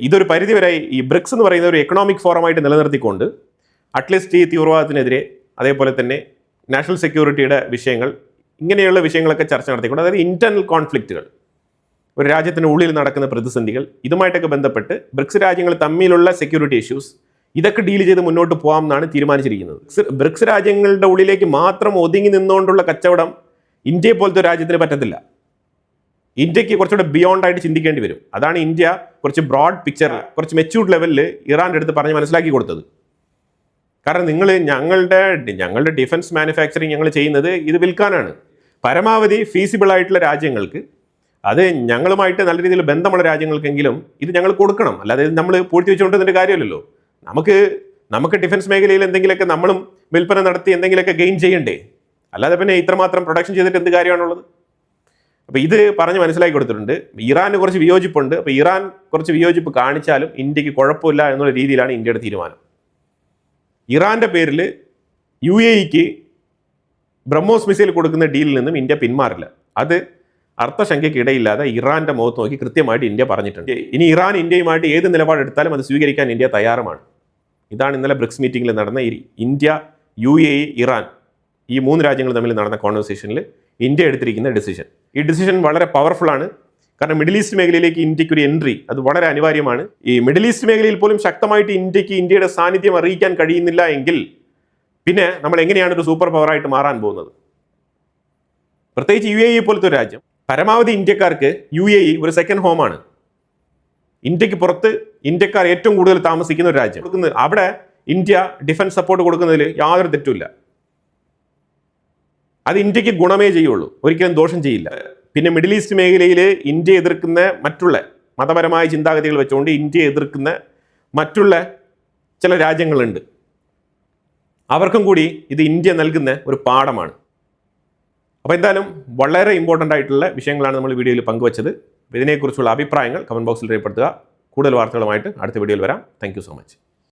Speaker 1: ഇതൊരു പരിധിവരെ ഈ ബ്രിക്സ് എന്ന് പറയുന്ന ഒരു എക്കണോമിക് ഫോറമായിട്ട് നിലനിർത്തിക്കൊണ്ട് അറ്റ്ലീസ്റ്റ് ഈ തീവ്രവാദത്തിനെതിരെ അതേപോലെ തന്നെ നാഷണൽ സെക്യൂരിറ്റിയുടെ വിഷയങ്ങൾ, ഇങ്ങനെയുള്ള വിഷയങ്ങളൊക്കെ ചർച്ച നടത്തിക്കൊണ്ട്, അതായത് ഇന്റർണൽ കോൺഫ്ലിക്റ്റുകൾ, ഒരു രാജ്യത്തിൻ്റെ ഉള്ളിൽ നടക്കുന്ന പ്രതിസന്ധികൾ, ഇതുമായിട്ടൊക്കെ ബന്ധപ്പെട്ട് ബ്രിക്സ് രാജ്യങ്ങൾ തമ്മിലുള്ള സെക്യൂരിറ്റി ഇഷ്യൂസ് ഇതൊക്കെ ഡീൽ ചെയ്ത് മുന്നോട്ട് പോകാം എന്നാണ് തീരുമാനിച്ചിരിക്കുന്നത്. ബ്രിക്സ് രാജ്യങ്ങളുടെ ഉള്ളിലേക്ക് മാത്രം ഒതുങ്ങി നിന്നുകൊണ്ടുള്ള കച്ചവടം ഇന്ത്യയെ പോലത്തെ ഒരു രാജ്യത്തിന് പറ്റത്തില്ല. ഇന്ത്യക്ക് കുറച്ചുകൂടെ ബിയോണ്ട് ആയിട്ട് ചിന്തിക്കേണ്ടി വരും. അതാണ് ഇന്ത്യ കുറച്ച് ബ്രോഡ് പിക്ചറിൽ, കുറച്ച് മെച്യൂർഡ് ലെവലിൽ ഇറാൻ്റെ അടുത്ത് പറഞ്ഞ് മനസ്സിലാക്കി കൊടുത്തത്. കാരണം നിങ്ങൾ ഞങ്ങളുടെ ഡിഫൻസ് മാനുഫാക്ചറിങ് ഞങ്ങൾ ചെയ്യുന്നത് ഇത് വിൽക്കാനാണ്. പരമാവധി ഫീസിബിൾ ആയിട്ടുള്ള രാജ്യങ്ങൾക്ക്, അത് ഞങ്ങളുമായിട്ട് നല്ല രീതിയിൽ ബന്ധമുള്ള രാജ്യങ്ങൾക്കെങ്കിലും ഇത് ഞങ്ങൾ കൊടുക്കണം. അല്ലാതെ നമ്മൾ പൂഴ്ത്തി വെച്ചുകൊണ്ടതിൻ്റെ കാര്യമല്ലല്ലോ. നമുക്ക് ഡിഫൻസ് മേഖലയിൽ എന്തെങ്കിലുമൊക്കെ നമ്മളും വിൽപ്പന നടത്തി എന്തെങ്കിലുമൊക്കെ ഗെയിൻ ചെയ്യണ്ടേ? അല്ലാതെ പിന്നെ ഇത്രമാത്രം പ്രൊഡക്ഷൻ ചെയ്തിട്ട് എന്ത് കാര്യമാണുള്ളത്? അപ്പോൾ ഇത് പറഞ്ഞ് മനസ്സിലാക്കി കൊടുത്തിട്ടുണ്ട്. ഇറാന് കുറച്ച് വിയോജിപ്പുണ്ട്. അപ്പോൾ ഇറാൻ കുറച്ച് വിയോജിപ്പ് കാണിച്ചാലും ഇന്ത്യക്ക് കുഴപ്പമില്ല എന്നുള്ള രീതിയിലാണ് ഇന്ത്യയുടെ തീരുമാനം. ഇറാൻ്റെ പേരിൽ UAEക്ക് ബ്രഹ്മോസ് മിസൈൽ കൊടുക്കുന്ന ഡീലിൽ നിന്നും ഇന്ത്യ പിന്മാറില്ല. അത് അർത്ഥശങ്കയ്ക്ക് ഇടയില്ലാതെ ഇറാൻ്റെ മുഖത്ത് നോക്കി കൃത്യമായിട്ട് ഇന്ത്യ പറഞ്ഞിട്ടുണ്ട്. ഇനി ഇറാൻ ഇന്ത്യയുമായിട്ട് ഏത് നിലപാടെടുത്താലും അത് സ്വീകരിക്കാൻ ഇന്ത്യ തയ്യാറുമാണ്. ഇതാണ് ഇന്നലെ ബ്രിക്സ് മീറ്റിംഗിൽ നടന്ന ഇന്ത്യ, UAE, ഇറാൻ ഈ 3 രാജ്യങ്ങൾ തമ്മിൽ നടന്ന കോൺവെർസേഷനിൽ ഇന്ത്യ എടുത്തിരിക്കുന്ന ഡിസിഷൻ. ഈ ഡിസിഷൻ വളരെ പവർഫുള്ളാണ്. കാരണം മിഡിൽ ഈസ്റ്റ് മേഖലയിലേക്ക് ഇന്ത്യക്ക് ഒരു എൻട്രി അത് വളരെ അനിവാര്യമാണ്. ഈ മിഡിൽ ഈസ്റ്റ് മേഖലയിൽ പോലും ശക്തമായിട്ട് ഇന്ത്യക്ക് ഇന്ത്യയുടെ സാന്നിധ്യം അറിയിക്കാൻ കഴിയുന്നില്ല എങ്കിൽ പിന്നെ നമ്മൾ എങ്ങനെയാണ് ഒരു സൂപ്പർ പവറായിട്ട് മാറാൻ പോകുന്നത്? പ്രത്യേകിച്ച് UAE പോലത്തെ ഒരു രാജ്യം, പരമാവധി ഇന്ത്യക്കാർക്ക് UAE ഒരു സെക്കൻഡ് ഹോമാണ്. ഇന്ത്യക്ക് പുറത്ത് ഇന്ത്യക്കാർ ഏറ്റവും കൂടുതൽ താമസിക്കുന്ന ഒരു രാജ്യം. അവിടെ ഇന്ത്യ ഡിഫൻസ് സപ്പോർട്ട് കൊടുക്കുന്നതിൽ യാതൊരു തെറ്റുമില്ല. അത് ഇന്ത്യക്ക് ഗുണമേ ചെയ്യുള്ളൂ, ഒരിക്കലും ദോഷം ചെയ്യില്ല. പിന്നെ മിഡിൽ ഈസ്റ്റ് മേഖലയിൽ ഇന്ത്യ എതിർക്കുന്ന മറ്റുള്ള മതപരമായ ചിന്താഗതികൾ വെച്ചുകൊണ്ട് ഇന്ത്യ എതിർക്കുന്ന മറ്റുള്ള ചില രാജ്യങ്ങളുണ്ട്. അവർക്കും കൂടി ഇത് ഇന്ത്യ നൽകുന്ന ഒരു പാഠമാണ്. അപ്പോൾ എന്തായാലും വളരെ ഇമ്പോർട്ടൻ്റ് ആയിട്ടുള്ള വിഷയങ്ങളാണ് നമ്മൾ വീഡിയോയിൽ പങ്കുവച്ചത്. ഇതിനെക്കുറിച്ചുള്ള അഭിപ്രായങ്ങൾ കമൻറ്റ് ബോക്സിൽ രേഖപ്പെടുത്തുക. കൂടുതൽ വാർത്തകളുമായിട്ട് അടുത്ത വീഡിയോയിൽ വരാം. Thank you so much.